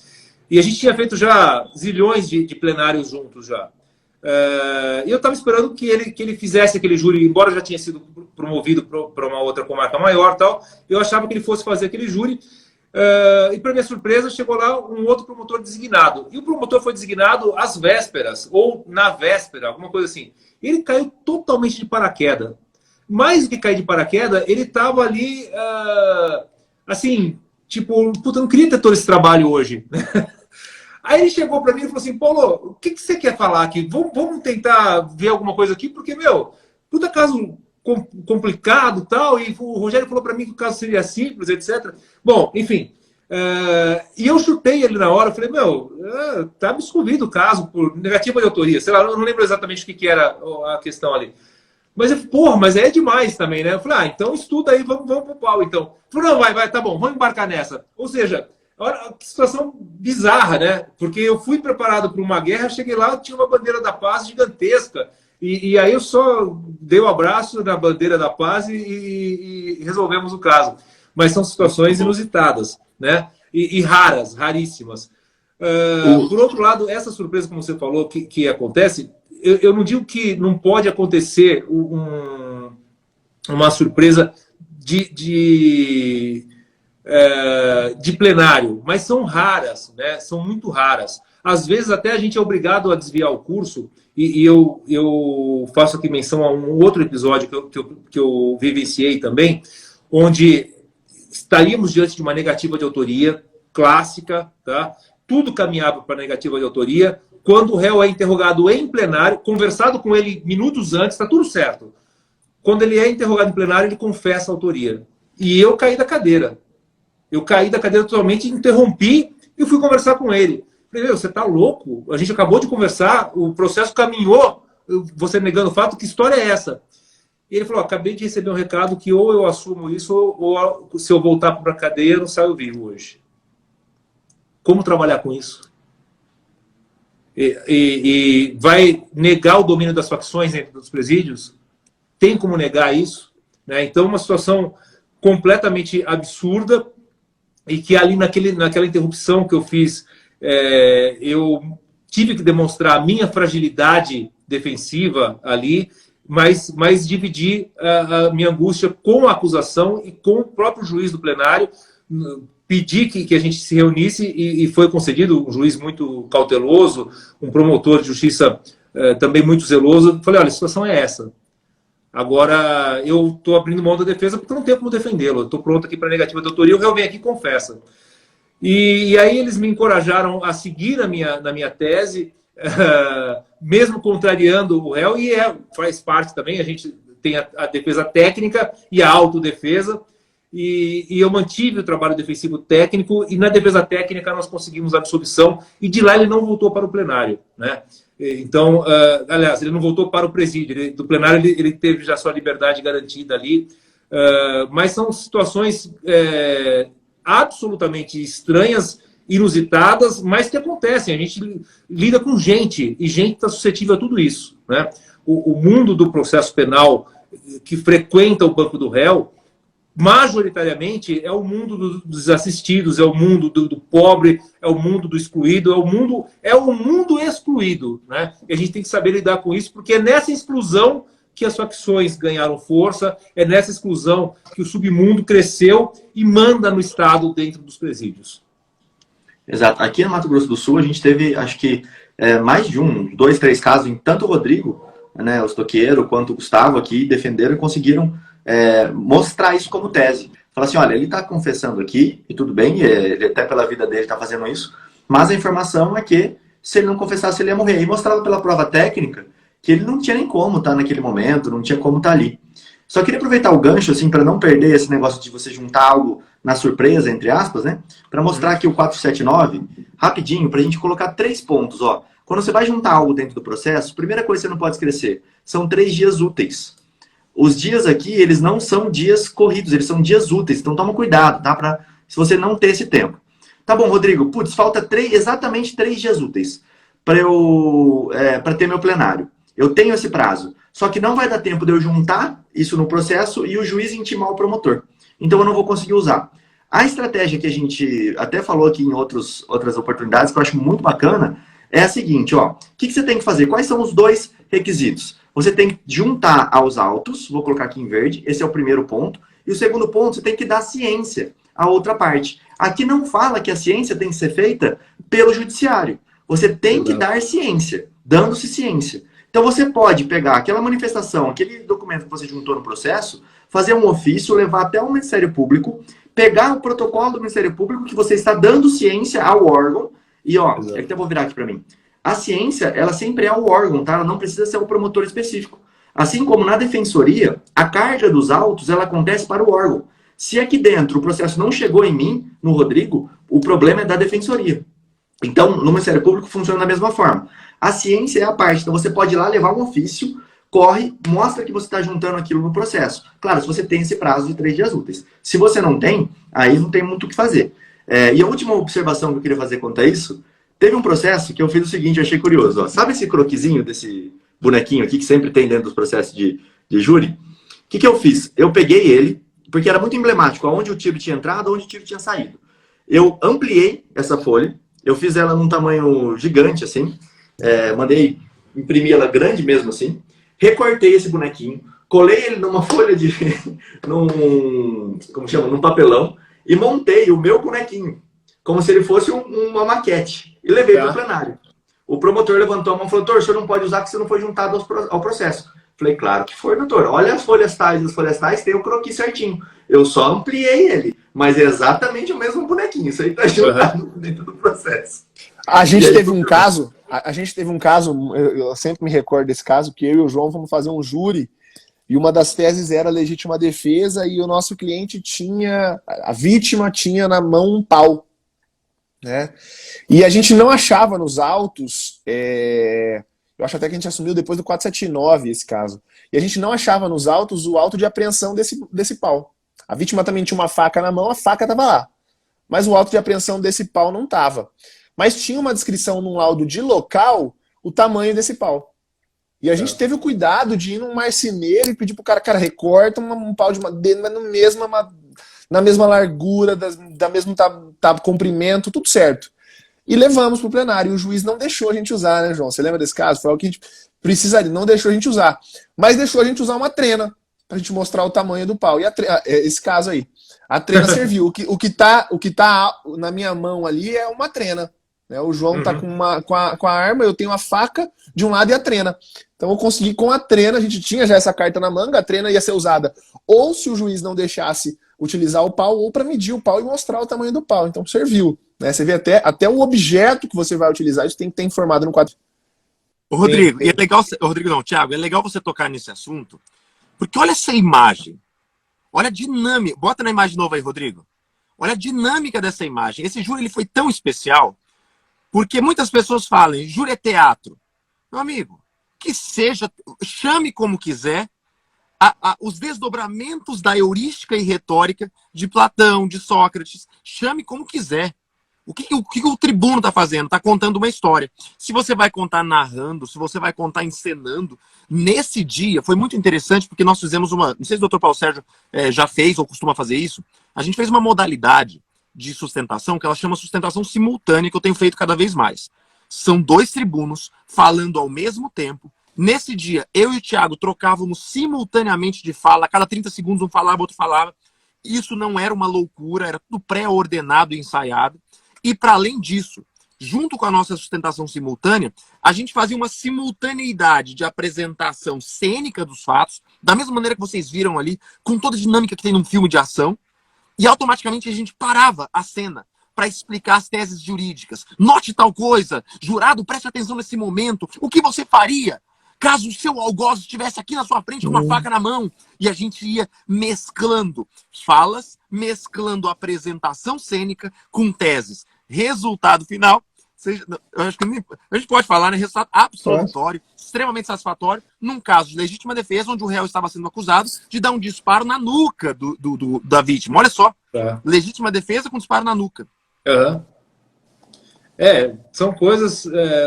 E a gente tinha feito já zilhões de plenários juntos já. E eu estava esperando que ele fizesse aquele júri, embora já tinha sido promovido para uma outra comarca maior, tal, eu achava que ele fosse fazer aquele júri. E, para minha surpresa, chegou lá um outro promotor designado. E o promotor foi designado às vésperas, ou na véspera, alguma coisa assim. Ele caiu totalmente de paraquedas. Mais do que cair de paraquedas, ele estava ali, assim, tipo, puta, eu não queria ter todo esse trabalho hoje. Aí ele chegou para mim e falou assim, Paulo, o que você quer falar aqui? Vamos tentar ver alguma coisa aqui, porque, puta caso complicado e tal, e o Rogério falou para mim que o caso seria simples, etc. Bom, enfim, e eu chutei ele na hora, eu falei, tá absolvido o caso por negativa de autoria, sei lá, eu não lembro exatamente o que era a questão ali. Mas eu falei, mas é demais também, né? Eu falei, então estuda aí, vamos pro pau, então. Ele falou, não, vai, tá bom, vamos embarcar nessa. Ou seja, olha que situação bizarra, né? Porque eu fui preparado para uma guerra, cheguei lá, tinha uma bandeira da paz gigantesca. E aí eu só dei um abraço na bandeira da paz e resolvemos o caso. Mas são situações inusitadas, né? E raras, raríssimas. Por outro lado, essa surpresa, como você falou, que acontece, eu não digo que não pode acontecer uma surpresa de plenário, mas são raras, né? São muito raras. Às vezes até a gente é obrigado a desviar o curso, e eu faço aqui menção a um outro episódio que eu vivenciei também, onde estaríamos diante de uma negativa de autoria clássica, tá? Tudo caminhava para negativa de autoria. Quando o réu é interrogado em plenário, conversado com ele minutos antes, está tudo certo. Quando ele é interrogado em plenário, ele confessa a autoria. E eu caí da cadeira. Eu caí da cadeira totalmente, interrompi e fui conversar com ele. Falei, você está louco? A gente acabou de conversar, o processo caminhou, você negando o fato, que história é essa? E ele falou, acabei de receber um recado que ou eu assumo isso, ou se eu voltar para a cadeia, eu não saio vivo hoje. Como trabalhar com isso? E vai negar o domínio das facções dentro dos presídios? Tem como negar isso? Né? Então, uma situação completamente absurda, e que ali naquela interrupção que eu fiz, eu tive que demonstrar a minha fragilidade defensiva ali, mas dividi a minha angústia com a acusação e com o próprio juiz do plenário. Pedi que a gente se reunisse e foi concedido, um juiz muito cauteloso, um promotor de justiça também muito zeloso. Falei, olha, a situação é essa. Agora, eu estou abrindo mão da defesa porque não tenho como defendê-lo. Eu estou pronto aqui para negativa de autoria, o réu vem aqui e confessa. E aí eles me encorajaram a seguir na minha tese, mesmo contrariando o réu, e faz parte também, a gente tem a defesa técnica e a autodefesa, e eu mantive o trabalho defensivo técnico, e na defesa técnica nós conseguimos a absolvição, e de lá ele não voltou para o plenário, né? Então, aliás, ele não voltou para o presídio, do plenário ele teve já sua liberdade garantida ali, mas são situações absolutamente estranhas, inusitadas, mas que acontecem. A gente lida com gente, e gente está suscetível a tudo isso, né? O mundo do processo penal que frequenta o banco do réu, majoritariamente, é o mundo dos desassistidos, é o mundo do pobre, é o mundo do excluído, é o mundo excluído, né? E a gente tem que saber lidar com isso, porque é nessa exclusão que as facções ganharam força, é nessa exclusão que o submundo cresceu e manda no Estado dentro dos presídios. Exato. Aqui no Mato Grosso do Sul, a gente teve, acho que, mais de 2, 3 casos, em tanto o Rodrigo, né, o estoqueiro, quanto o Gustavo aqui, defenderam e conseguiram mostrar isso como tese. Falar assim, olha, ele está confessando aqui, e tudo bem, ele até pela vida dele está fazendo isso, mas a informação é que, se ele não confessasse, ele ia morrer. E mostrava pela prova técnica que ele não tinha nem como estar naquele momento, não tinha como estar ali. Só queria aproveitar o gancho, assim, para não perder esse negócio de você juntar algo na surpresa, entre aspas, né? Para mostrar aqui o 479, rapidinho, para a gente colocar 3 pontos, ó. Quando você vai juntar algo dentro do processo, primeira coisa que você não pode esquecer, são 3 dias úteis. Os dias aqui, eles não são dias corridos, eles são dias úteis, então toma cuidado, tá? Se você não ter esse tempo. Tá bom, Rodrigo, putz, falta exatamente 3 dias úteis para ter meu plenário. Eu tenho esse prazo. Só que não vai dar tempo de eu juntar isso no processo e o juiz intimar o promotor. Então eu não vou conseguir usar. A estratégia que a gente até falou aqui em outras oportunidades, que eu acho muito bacana, é a seguinte, ó. O que você tem que fazer? Quais são os 2 requisitos? Você tem que juntar aos autos, vou colocar aqui em verde, esse é o primeiro ponto. E o segundo ponto, você tem que dar ciência à outra parte. Aqui não fala que a ciência tem que ser feita pelo judiciário. Você tem que dar ciência, dando-se ciência. Então você pode pegar aquela manifestação, aquele documento que você juntou no processo, fazer um ofício, levar até o Ministério Público, pegar o protocolo do Ministério Público que você está dando ciência ao órgão, e ó, eu vou virar aqui para mim. A ciência, ela sempre é o órgão, tá? Ela não precisa ser o promotor específico. Assim como na defensoria, a carga dos autos, ela acontece para o órgão. Se aqui dentro o processo não chegou em mim, no Rodrigo, o problema é da defensoria. Então, no Ministério Público funciona da mesma forma. A ciência é a parte. Então, você pode ir lá levar um ofício, corre, mostra que você está juntando aquilo no processo. Claro, se você tem esse prazo de 3 dias úteis. Se você não tem, aí não tem muito o que fazer. E a última observação que eu queria fazer quanto a isso, teve um processo que eu fiz o seguinte, eu achei curioso. Ó. Sabe esse croquisinho bonequinho aqui que sempre tem dentro dos processos de júri. O que eu fiz? Eu peguei ele, porque era muito emblemático, aonde o tiro tinha entrado, onde o tiro tinha saído. Eu ampliei essa folha, eu fiz ela num tamanho gigante, assim, mandei imprimir ela grande mesmo, assim, recortei esse bonequinho, colei ele numa folha de... num papelão, e montei o meu bonequinho, como se ele fosse uma maquete, e levei para o plenário. O promotor levantou a mão e falou, doutor, o senhor não pode usar porque você não foi juntado ao processo. Falei, claro que foi, doutor. Olha as folhas tais, tem o croquis certinho. Eu só ampliei ele, mas é exatamente o mesmo bonequinho. Isso aí tá juntado dentro do processo. A gente teve um caso, eu sempre me recordo desse caso, que eu e o João fomos fazer um júri, e uma das teses era legítima defesa, e o nosso cliente a vítima tinha na mão um pau, né? E a gente não achava nos autos, eu acho até que a gente assumiu depois do 479 esse caso, e a gente não achava nos autos o auto de apreensão desse pau. A vítima também tinha uma faca na mão, a faca estava lá, mas o auto de apreensão desse pau não estava. Mas tinha uma descrição num laudo de local, o tamanho desse pau. E a gente teve o cuidado de ir num marceneiro e pedir pro cara, recorta um pau de madeira, mas na mesma largura, da mesmo comprimento, tudo certo. E levamos pro plenário. E o juiz não deixou a gente usar, né, João? Você lembra desse caso? Foi algo que a gente precisaria, não deixou a gente usar. Mas deixou a gente usar uma trena, pra gente mostrar o tamanho do pau. E esse caso aí. A trena serviu. O que tá na minha mão ali é uma trena. O João tá com a arma, eu tenho a faca de um lado e a trena. Então eu consegui com a trena, a gente tinha já essa carta na manga, a trena ia ser usada ou se o juiz não deixasse utilizar o pau, ou para medir o pau e mostrar o tamanho do pau. Então serviu. Né? Você vê até o objeto que você vai utilizar, isso tem que ter informado no quadro. Ô, Rodrigo, e é legal, Thiago, é legal você tocar nesse assunto, porque olha essa imagem, olha a dinâmica, bota na imagem nova aí, Rodrigo. Olha a dinâmica dessa imagem. Esse júri ele foi tão especial, porque muitas pessoas falam, júri é teatro. Meu amigo, que seja, chame como quiser, os desdobramentos da heurística e retórica de Platão, de Sócrates, chame como quiser. O que o tribuno está fazendo? Está contando uma história. Se você vai contar narrando, se você vai contar encenando, nesse dia foi muito interessante, porque nós fizemos uma... Não sei se o Dr. Paulo Sérgio já fez ou costuma fazer isso. A gente fez uma modalidade de sustentação que ela chama sustentação simultânea, que eu tenho feito cada vez mais. São dois tribunos falando ao mesmo tempo. Nesse dia, eu e o Thiago trocávamos simultaneamente de fala. A cada 30 segundos um falava, outro falava. Isso não era uma loucura, era tudo pré-ordenado e ensaiado. E para além disso, junto com a nossa sustentação simultânea, a gente fazia uma simultaneidade de apresentação cênica dos fatos, da mesma maneira que vocês viram ali, com toda a dinâmica que tem num filme de ação. E automaticamente a gente parava a cena para explicar as teses jurídicas. Note tal coisa, jurado, preste atenção nesse momento. O que você faria caso o seu algoz estivesse aqui na sua frente com uma faca na mão? E a gente ia mesclando falas, mesclando apresentação cênica com teses. Resultado final, eu acho que a gente pode falar, né? Resultado absolutório, extremamente satisfatório, num caso de legítima defesa, onde o réu estava sendo acusado de dar um disparo na nuca da vítima. Olha só, legítima defesa com disparo na nuca. São coisas...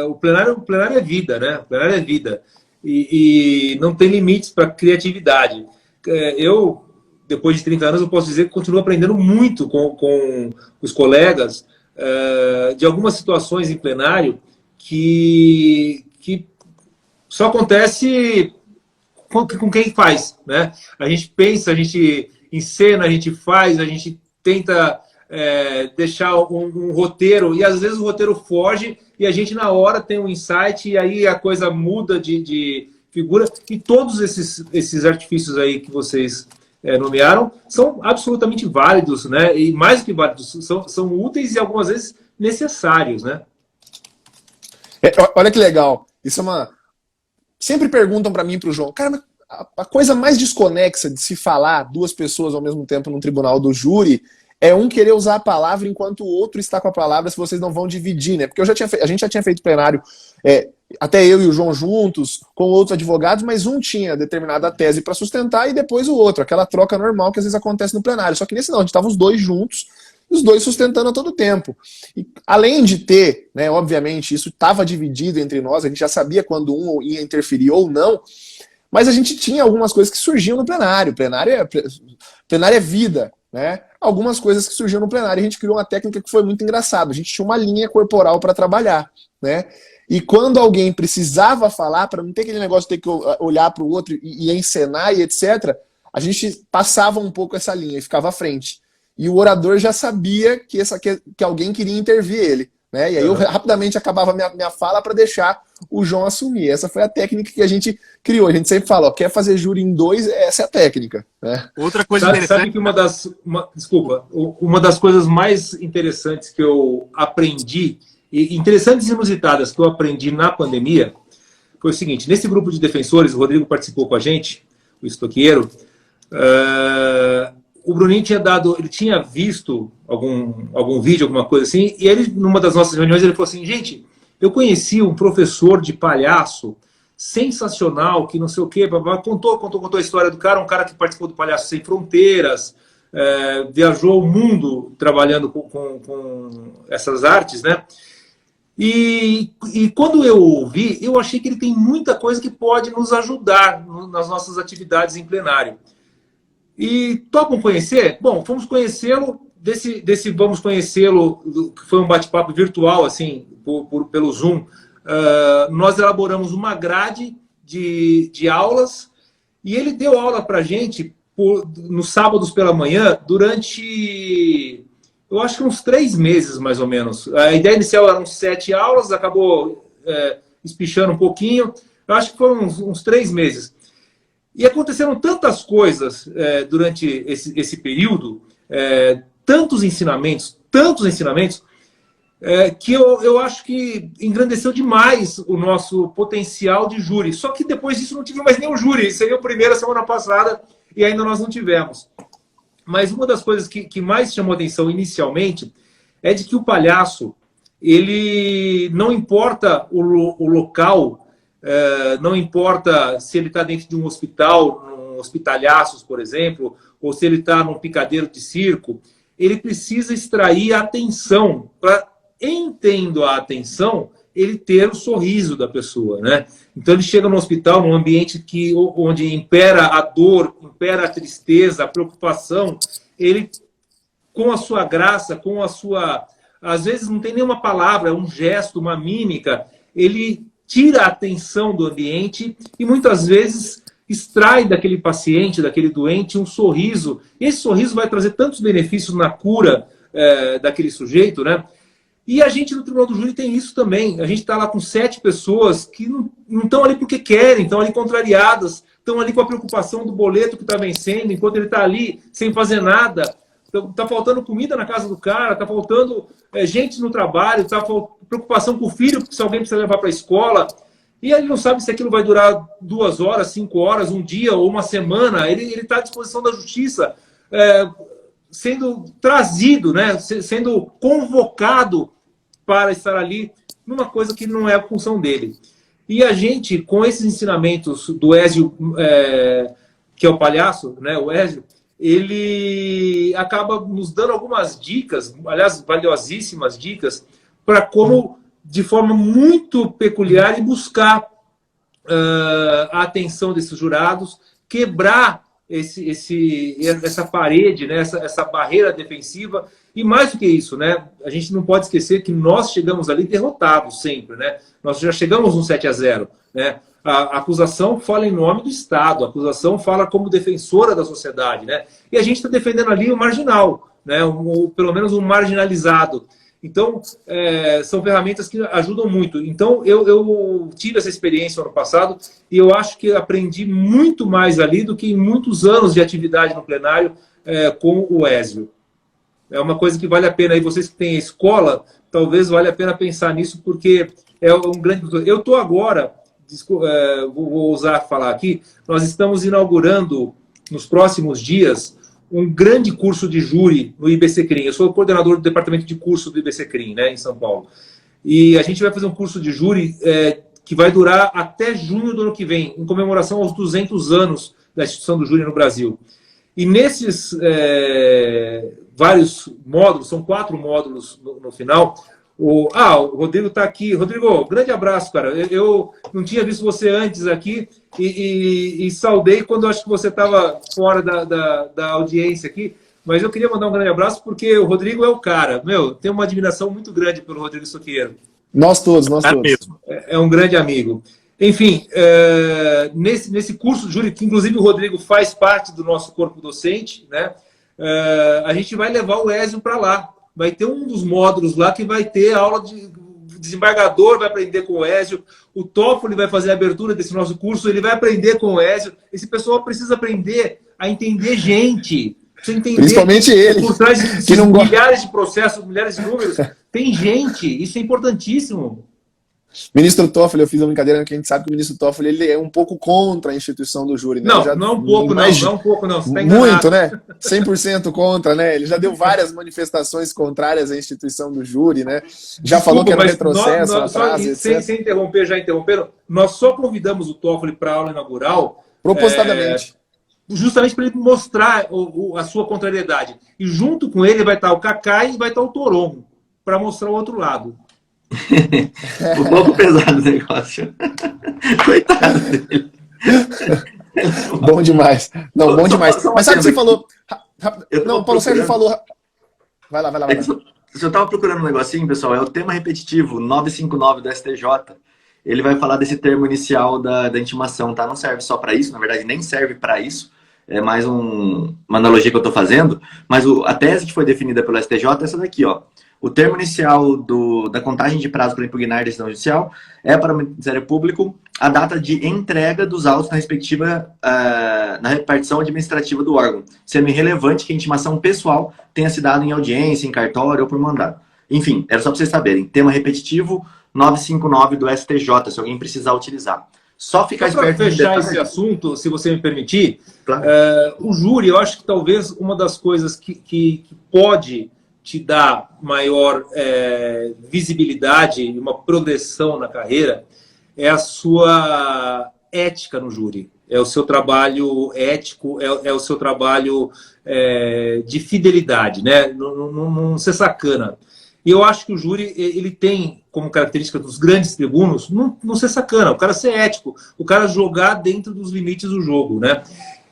o plenário é vida, né? O plenário é vida. E não tem limites para criatividade. Eu, depois de 30 anos, eu posso dizer que continuo aprendendo muito com os colegas de algumas situações em plenário que só acontece com quem faz, né? A gente pensa, a gente encena, a gente faz, a gente tenta deixar um roteiro, e às vezes o roteiro foge e a gente na hora tem um insight e aí a coisa muda de figura. E todos esses artifícios aí que vocês nomearam são absolutamente válidos, né? E mais do que válidos, são úteis e algumas vezes necessários, né? Olha que legal. Isso é uma... Sempre perguntam para mim e para o João, cara, mas a coisa mais desconexa de se falar duas pessoas ao mesmo tempo num tribunal do júri é um querer usar a palavra enquanto o outro está com a palavra, se vocês não vão dividir, né? Porque a gente já tinha feito plenário, até eu e o João juntos, com outros advogados, mas um tinha determinada tese para sustentar e depois o outro, aquela troca normal que às vezes acontece no plenário. Só que nesse não, a gente estava os dois juntos, os dois sustentando a todo tempo. E, além de ter, né, obviamente, isso estava dividido entre nós, a gente já sabia quando um ia interferir ou não, mas a gente tinha algumas coisas que surgiam no plenário. Plenário é vida, né? Algumas coisas que surgiam no plenário, a gente criou uma técnica que foi muito engraçada. A gente tinha uma linha corporal para trabalhar, né? E quando alguém precisava falar, para não ter aquele negócio de ter que olhar para o outro e encenar e etc., a gente passava um pouco essa linha e ficava à frente. E o orador já sabia que alguém queria intervir ele, né? E aí eu rapidamente acabava minha fala para deixar o João assumir. Essa foi a técnica que a gente criou. A gente sempre fala, ó, quer fazer júri em dois, essa é a técnica, né? Outra coisa Sabe que uma das coisas mais interessantes que eu aprendi, e interessantes e inusitadas que eu aprendi na pandemia, foi o seguinte: nesse grupo de defensores, o Rodrigo participou com a gente, o estoqueiro, o Bruninho tinha visto algum vídeo, alguma coisa assim, e ele, numa das nossas reuniões, ele falou assim: gente, eu conheci um professor de palhaço sensacional, que não sei o quê, contou a história do cara, um cara que participou do Palhaço Sem Fronteiras, viajou o mundo trabalhando com essas artes, né? E quando eu ouvi, eu achei que ele tem muita coisa que pode nos ajudar nas nossas atividades em plenário. E topam conhecer? Bom, fomos conhecê-lo, vamos conhecê-lo, que foi um bate-papo virtual, assim, pelo Zoom. Nós elaboramos uma grade de aulas e ele deu aula para a gente nos sábados pela manhã durante, eu acho que uns 3 meses, mais ou menos. A ideia inicial eram 7 aulas, acabou espichando um pouquinho. Eu acho que foram uns 3 meses. E aconteceram tantas coisas durante esse período, tantos ensinamentos, que eu acho que engrandeceu demais o nosso potencial de júri. Só que depois disso não tive mais nenhum júri. Seria o primeiro a semana passada e ainda nós não tivemos. Mas uma das coisas que mais chamou atenção inicialmente é de que o palhaço, ele não importa o local, não importa se ele está dentro de um hospital, num hospitalhaços, por exemplo, ou se ele está num picadeiro de circo, ele precisa extrair a atenção para, entendo a atenção, ele ter o sorriso da pessoa, né? Então ele chega no hospital, num ambiente onde impera a dor, impera a tristeza, a preocupação, ele, com a sua graça, com a sua... Às vezes não tem nenhuma palavra, é um gesto, uma mímica, ele tira a atenção do ambiente e muitas vezes extrai daquele paciente, daquele doente, um sorriso. E esse sorriso vai trazer tantos benefícios na cura daquele sujeito, né? E a gente no Tribunal do Júri tem isso também. A gente está lá com 7 pessoas que não estão ali porque querem, estão ali contrariadas, estão ali com a preocupação do boleto que está vencendo, enquanto ele está ali sem fazer nada. Está faltando comida na casa do cara, está faltando gente no trabalho, está faltando preocupação com o filho, porque se alguém precisa levar para a escola. E ele não sabe se aquilo vai durar 2 horas, 5 horas, um dia ou uma semana. Ele está à disposição da justiça, sendo trazido, né? Sendo convocado para estar ali numa coisa que não é a função dele. E a gente, com esses ensinamentos do Ézio, que é o palhaço, né? O Ézio, ele acaba nos dando algumas dicas, aliás, valiosíssimas dicas, para como, de forma muito peculiar, e buscar a atenção desses jurados, quebrar essa parede, né? essa barreira defensiva. E mais do que isso, né? A gente não pode esquecer que nós chegamos ali derrotados sempre, né? Nós já chegamos no 7-0, né? A acusação fala em nome do Estado, a acusação fala como defensora da sociedade, né? E a gente está defendendo ali o marginal, né? Pelo menos um marginalizado. Então, são ferramentas que ajudam muito. Então, eu tive essa experiência no ano passado e eu acho que aprendi muito mais ali do que em muitos anos de atividade no plenário com o Ézio. É uma coisa que vale a pena. E vocês que têm a escola, talvez valha a pena pensar nisso, porque é um grande... Eu estou agora, vou ousar falar aqui, nós estamos inaugurando, nos próximos dias, um grande curso de júri no IBCCRIM. Eu sou o coordenador do departamento de curso do IBCCRIM, né, em São Paulo. E a gente vai fazer um curso de júri que vai durar até junho do ano que vem, em comemoração aos 200 anos da instituição do júri no Brasil. E vários módulos, são 4 módulos no final. O Rodrigo está aqui. Rodrigo, grande abraço, cara. Eu não tinha visto você antes aqui e saudei quando eu acho que você estava fora da audiência aqui. Mas eu queria mandar um grande abraço porque o Rodrigo é o cara. Tenho uma admiração muito grande pelo Rodrigo Soqueiro. Nós todos. É um grande amigo. Enfim, nesse curso, Júlio, que inclusive o Rodrigo faz parte do nosso corpo docente, né? A gente vai levar o Ézio para lá. Vai ter um dos módulos lá que vai ter aula de desembargador, vai aprender com o Ézio. O Toffoli vai fazer a abertura desse nosso curso, ele vai aprender com o Ézio. Esse pessoal precisa aprender a entender gente. Precisa entender principalmente ele, por trás de milhares de processos, milhares de números. Tem gente, isso é importantíssimo. Ministro Toffoli, eu fiz uma brincadeira que a gente sabe que o ministro Toffoli ele é um pouco contra a instituição do júri, né? Não, não um pouco, não é um pouco, não. Você tá muito, né? 100% contra, né? Ele já deu várias manifestações contrárias à instituição do júri, né? Já falou que era um retrocesso, atraso, etc. Sem interromper, já interromperam, nós só convidamos o Toffoli para a aula inaugural propositadamente. Justamente para ele mostrar a sua contrariedade. E junto com ele vai estar o Cacai e vai estar o Torongo, para mostrar o outro lado. Um pouco pesado o negócio. Coitado dele. Bom demais. Não, bom demais. Mas sabe o que você falou? Não, o Paulo Sérgio falou. Vai lá. Se eu estava procurando um negocinho, pessoal, é o tema repetitivo 959 do STJ. Ele vai falar desse termo inicial da intimação, tá? Não serve só para isso, na verdade nem serve para isso. É mais uma analogia que eu estou fazendo. Mas a tese que foi definida pelo STJ é essa daqui, ó. O termo inicial da contagem de prazo para impugnar a decisão judicial é para o Ministério Público a data de entrega dos autos na respectiva na repartição administrativa do órgão, sendo irrelevante que a intimação pessoal tenha se dado em audiência, em cartório ou por mandado. Enfim, era só para vocês saberem. Tema repetitivo 959 do STJ, se alguém precisar utilizar. Só ficar esperto. Para fechar esse assunto, se você me permitir, claro. O júri, eu acho que talvez uma das coisas que pode te dar maior visibilidade e uma progressão na carreira é a sua ética no júri. É o seu trabalho ético, é o seu trabalho de fidelidade, né? Não ser sacana. E eu acho que o júri ele tem como característica dos grandes tribunos não ser sacana, o cara ser ético, o cara jogar dentro dos limites do jogo, né?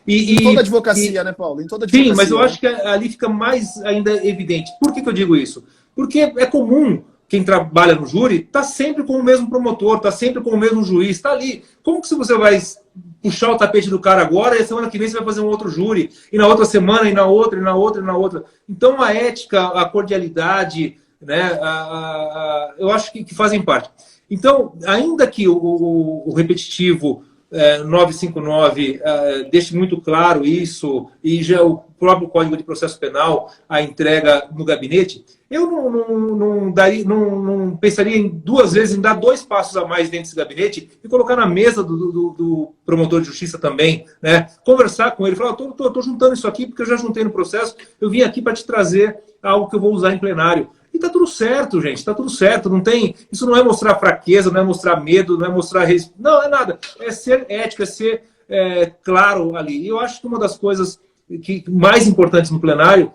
Em toda advocacia, né, Paulo? Em toda advocacia. Sim, mas eu acho que ali fica mais ainda evidente. Por que eu digo isso? Porque é comum quem trabalha no júri tá sempre com o mesmo promotor, tá sempre com o mesmo juiz, tá ali. Como que se você vai puxar o tapete do cara agora e a semana que vem você vai fazer um outro júri, e na outra semana, e na outra, e na outra, e na outra? Então a ética, a cordialidade, né, eu acho que fazem parte. Então, ainda que o repetitivo 959 deixe muito claro isso, e já o próprio Código de Processo Penal, a entrega no gabinete, eu não pensaria em 2 vezes em dar 2 passos a mais dentro desse gabinete e colocar na mesa do promotor de justiça também, né? Conversar com ele, falar, estou juntando isso aqui porque eu já juntei no processo, eu vim aqui para te trazer algo que eu vou usar em plenário. E tá tudo certo, gente, tá tudo certo. Isso não é mostrar fraqueza, não é mostrar medo, não é mostrar... Não, é nada. É ser ético, é ser claro ali. E eu acho que uma das coisas mais importantes no plenário,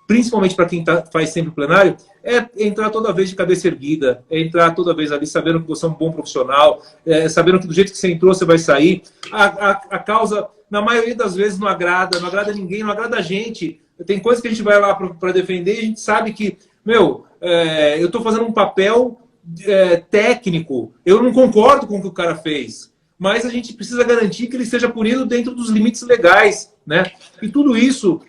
principalmente para quem faz sempre o plenário, é entrar toda vez de cabeça erguida, é entrar toda vez ali sabendo que você é um bom profissional, sabendo que do jeito que você entrou você vai sair. A causa, na maioria das vezes, não agrada ninguém, não agrada a gente. Tem coisas que a gente vai lá para defender e a gente sabe que, eu estou fazendo um papel técnico, eu não concordo com o que o cara fez, mas a gente precisa garantir que ele seja punido dentro dos limites legais, né? E tudo isso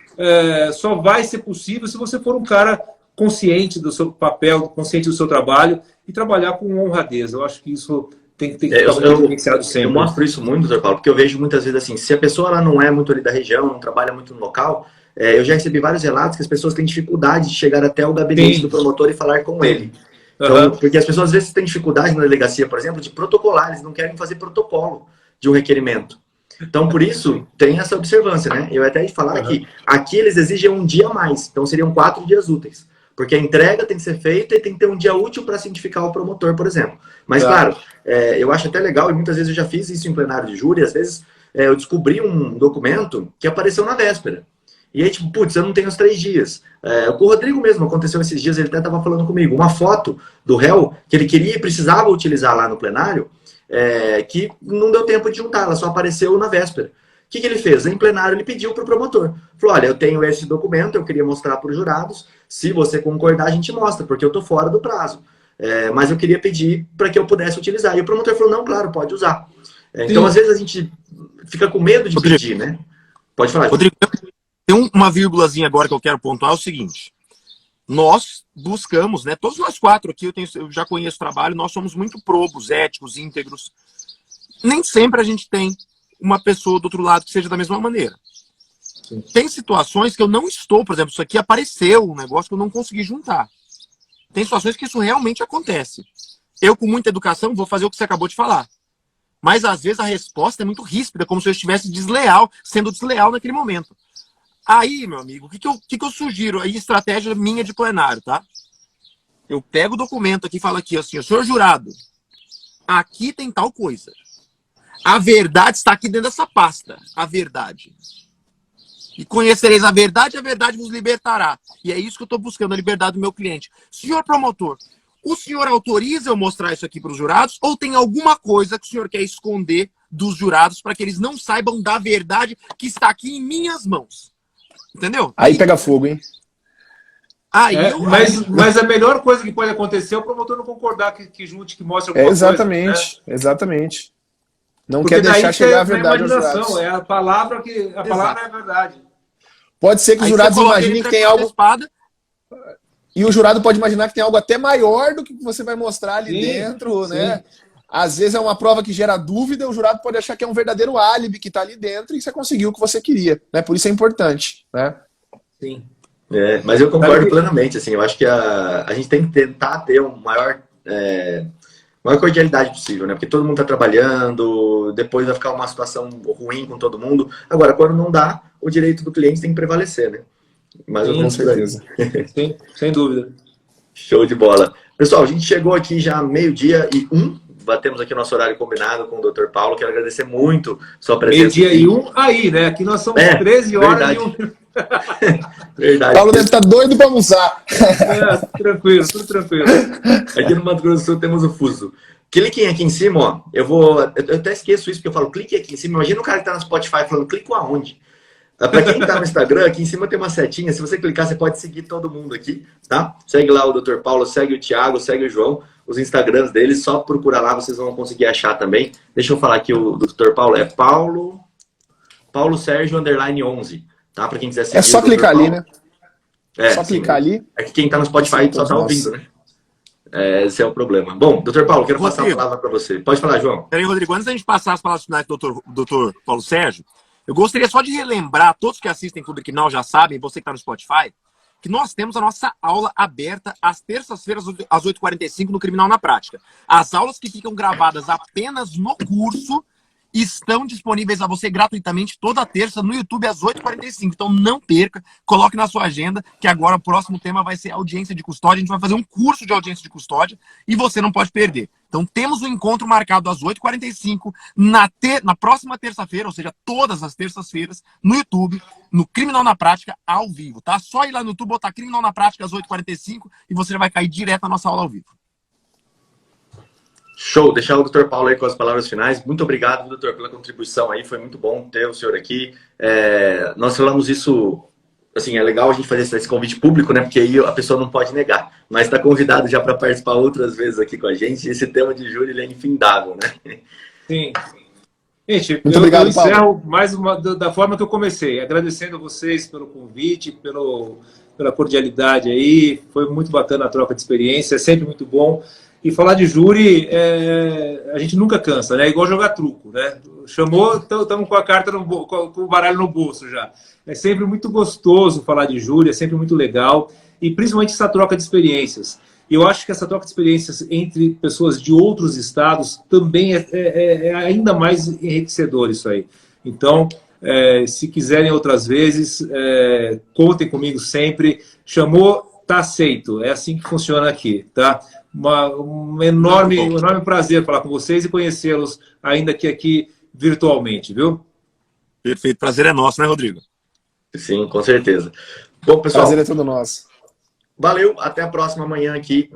só vai ser possível se você for um cara consciente do seu papel, consciente do seu trabalho e trabalhar com honradez. Eu acho que isso tem que ficar muito evidenciado sempre. Eu mostro isso muito, doutor Paulo, porque eu vejo muitas vezes assim, se a pessoa ela não é muito ali da região, não trabalha muito no local, eu já recebi vários relatos que as pessoas têm dificuldade de chegar até o gabinete do promotor e falar com ele. Então, porque as pessoas às vezes têm dificuldade na delegacia, por exemplo, de protocolar, eles não querem fazer protocolo de um requerimento. Então, por isso, tem essa observância, né? Eu até ia falar que aqui eles exigem um dia a mais, então seriam 4 dias úteis. Porque a entrega tem que ser feita e tem que ter um dia útil para cientificar o promotor, por exemplo. Mas, claro, eu acho até legal, e muitas vezes eu já fiz isso em plenário de júri, às vezes eu descobri um documento que apareceu na véspera. E aí, tipo, putz, eu não tenho os 3 dias. Com o Rodrigo mesmo, aconteceu esses dias, ele até estava falando comigo. Uma foto do réu que ele queria e precisava utilizar lá no plenário, que não deu tempo de juntar, ela só apareceu na véspera. O que ele fez? Em plenário, ele pediu para o promotor. Falou, olha, eu tenho esse documento, eu queria mostrar para os jurados. Se você concordar, a gente mostra, porque eu estou fora do prazo. Mas eu queria pedir para que eu pudesse utilizar. E o promotor falou, não, claro, pode usar. Então, às vezes, a gente fica com medo de pedir, né? Pode falar. Rodrigo, tem uma vírgulazinha agora que eu quero pontuar, é o seguinte. Nós buscamos, né? Todos nós 4 aqui, eu já conheço o trabalho, nós somos muito probos, éticos, íntegros. Nem sempre a gente tem uma pessoa do outro lado que seja da mesma maneira. Sim. Tem situações que eu não estou, por exemplo, isso aqui apareceu, um negócio que eu não consegui juntar. Tem situações que isso realmente acontece. Eu, com muita educação, vou fazer o que você acabou de falar. Mas, às vezes, a resposta é muito ríspida, como se eu estivesse sendo desleal naquele momento. Aí, meu amigo, o que eu sugiro? Aí, estratégia minha de plenário, tá? Eu pego o documento aqui e falo aqui, assim, senhor jurado, aqui tem tal coisa. A verdade está aqui dentro dessa pasta. A verdade. E conhecereis a verdade vos libertará. E é isso que eu estou buscando, a liberdade do meu cliente. Senhor promotor, o senhor autoriza eu mostrar isso aqui para os jurados? Ou tem alguma coisa que o senhor quer esconder dos jurados para que eles não saibam da verdade que está aqui em minhas mãos? Entendeu? Aí pega fogo, hein? Mas a melhor coisa que pode acontecer é o promotor não concordar que junte, que mostre alguma exatamente, coisa. Né? Exatamente. Não Porque quer deixar chegar a verdade aos imaginação, jurados. É a palavra é a verdade. Pode ser que os jurados imaginem que tem algo... E o jurado pode imaginar que tem algo até maior do que você vai mostrar ali dentro, né? Às vezes é uma prova que gera dúvida, o jurado pode achar que é um verdadeiro álibi que está ali dentro e você conseguiu o que você queria, né? Por isso é importante, né? Sim. Mas eu concordo plenamente, assim, eu acho que a gente tem que tentar ter um maior cordialidade possível, né? Porque todo mundo está trabalhando, depois vai ficar uma situação ruim com todo mundo. Agora, quando não dá, o direito do cliente tem que prevalecer, né? Mas com certeza. Sim, sem dúvida. Show de bola. Pessoal, a gente chegou aqui já 12:01. Batemos aqui o nosso horário combinado com o Dr. Paulo. Quero agradecer muito sua presença. 12:01 aí, né? Aqui nós somos 13 horas e 1. Verdade. Paulo deve estar doido para almoçar. Tranquilo, tudo tranquilo. Aqui no Mato Grosso do Sul temos o fuso. Cliquem aqui em cima, ó. Eu até esqueço isso, porque eu falo, clique aqui em cima. Imagina o cara que tá no Spotify falando, clico aonde? Para quem tá no Instagram, aqui em cima tem uma setinha. Se você clicar, você pode seguir todo mundo aqui, tá? Segue lá o Dr. Paulo, segue o Thiago, segue o João. Os Instagrams deles, só procurar lá, vocês vão conseguir achar também. Deixa eu falar aqui, o Dr. Paulo é Paulo Sérgio _11, tá? Para quem quiser seguir. É só clicar ali, né? Só clicar ali. É que quem tá no Spotify só tá ouvindo, né? Esse é o problema. Bom, Dr. Paulo, quero passar a palavra para você. Pode falar, João. Peraí, Rodrigo, antes da gente passar as palavras finais do Dr. Paulo Sérgio, eu gostaria só de relembrar, todos que assistem Clube Criminal já sabem, você que está no Spotify, que nós temos a nossa aula aberta às terças-feiras, às 8h45, no Criminal na Prática. As aulas que ficam gravadas apenas no curso estão disponíveis a você gratuitamente toda terça no YouTube às 8h45. Então não perca, coloque na sua agenda, que agora o próximo tema vai ser audiência de custódia. A gente vai fazer um curso de audiência de custódia e você não pode perder. Então temos um encontro marcado às 8h45 na próxima terça-feira, ou seja, todas as terças-feiras, no YouTube, no Criminal na Prática, ao vivo, tá? Só ir lá no YouTube, botar Criminal na Prática às 8h45 e você já vai cair direto na nossa aula ao vivo. Show, deixar o Dr. Paulo aí com as palavras finais. Muito obrigado, doutor, pela contribuição aí. Foi muito bom ter o senhor aqui. Nós falamos isso, assim, é legal a gente fazer esse convite público, né? Porque aí a pessoa não pode negar. Mas está convidado já para participar outras vezes aqui com a gente. E esse tema de júri, ele é infindável, né? Sim. Gente, muito obrigado, eu encerro Paulo. mais da forma que eu comecei, agradecendo a vocês pelo convite, pela cordialidade aí. Foi muito bacana a troca de experiência, é sempre muito bom. E falar de júri, a gente nunca cansa, né? É igual jogar truco, né? Chamou, estamos com a carta, com o baralho no bolso já. É sempre muito gostoso falar de júri, é sempre muito legal. E principalmente essa troca de experiências. E eu acho que essa troca de experiências entre pessoas de outros estados também é ainda mais enriquecedor isso aí. Então, se quiserem outras vezes, contem comigo sempre. Chamou, tá aceito. É assim que funciona aqui, tá? Um enorme prazer falar com vocês e conhecê-los ainda que aqui virtualmente, viu? Perfeito, prazer é nosso, né, Rodrigo? Sim, com certeza. Bom, pessoal, Prazer é todo nosso. valeu, até a próxima amanhã aqui.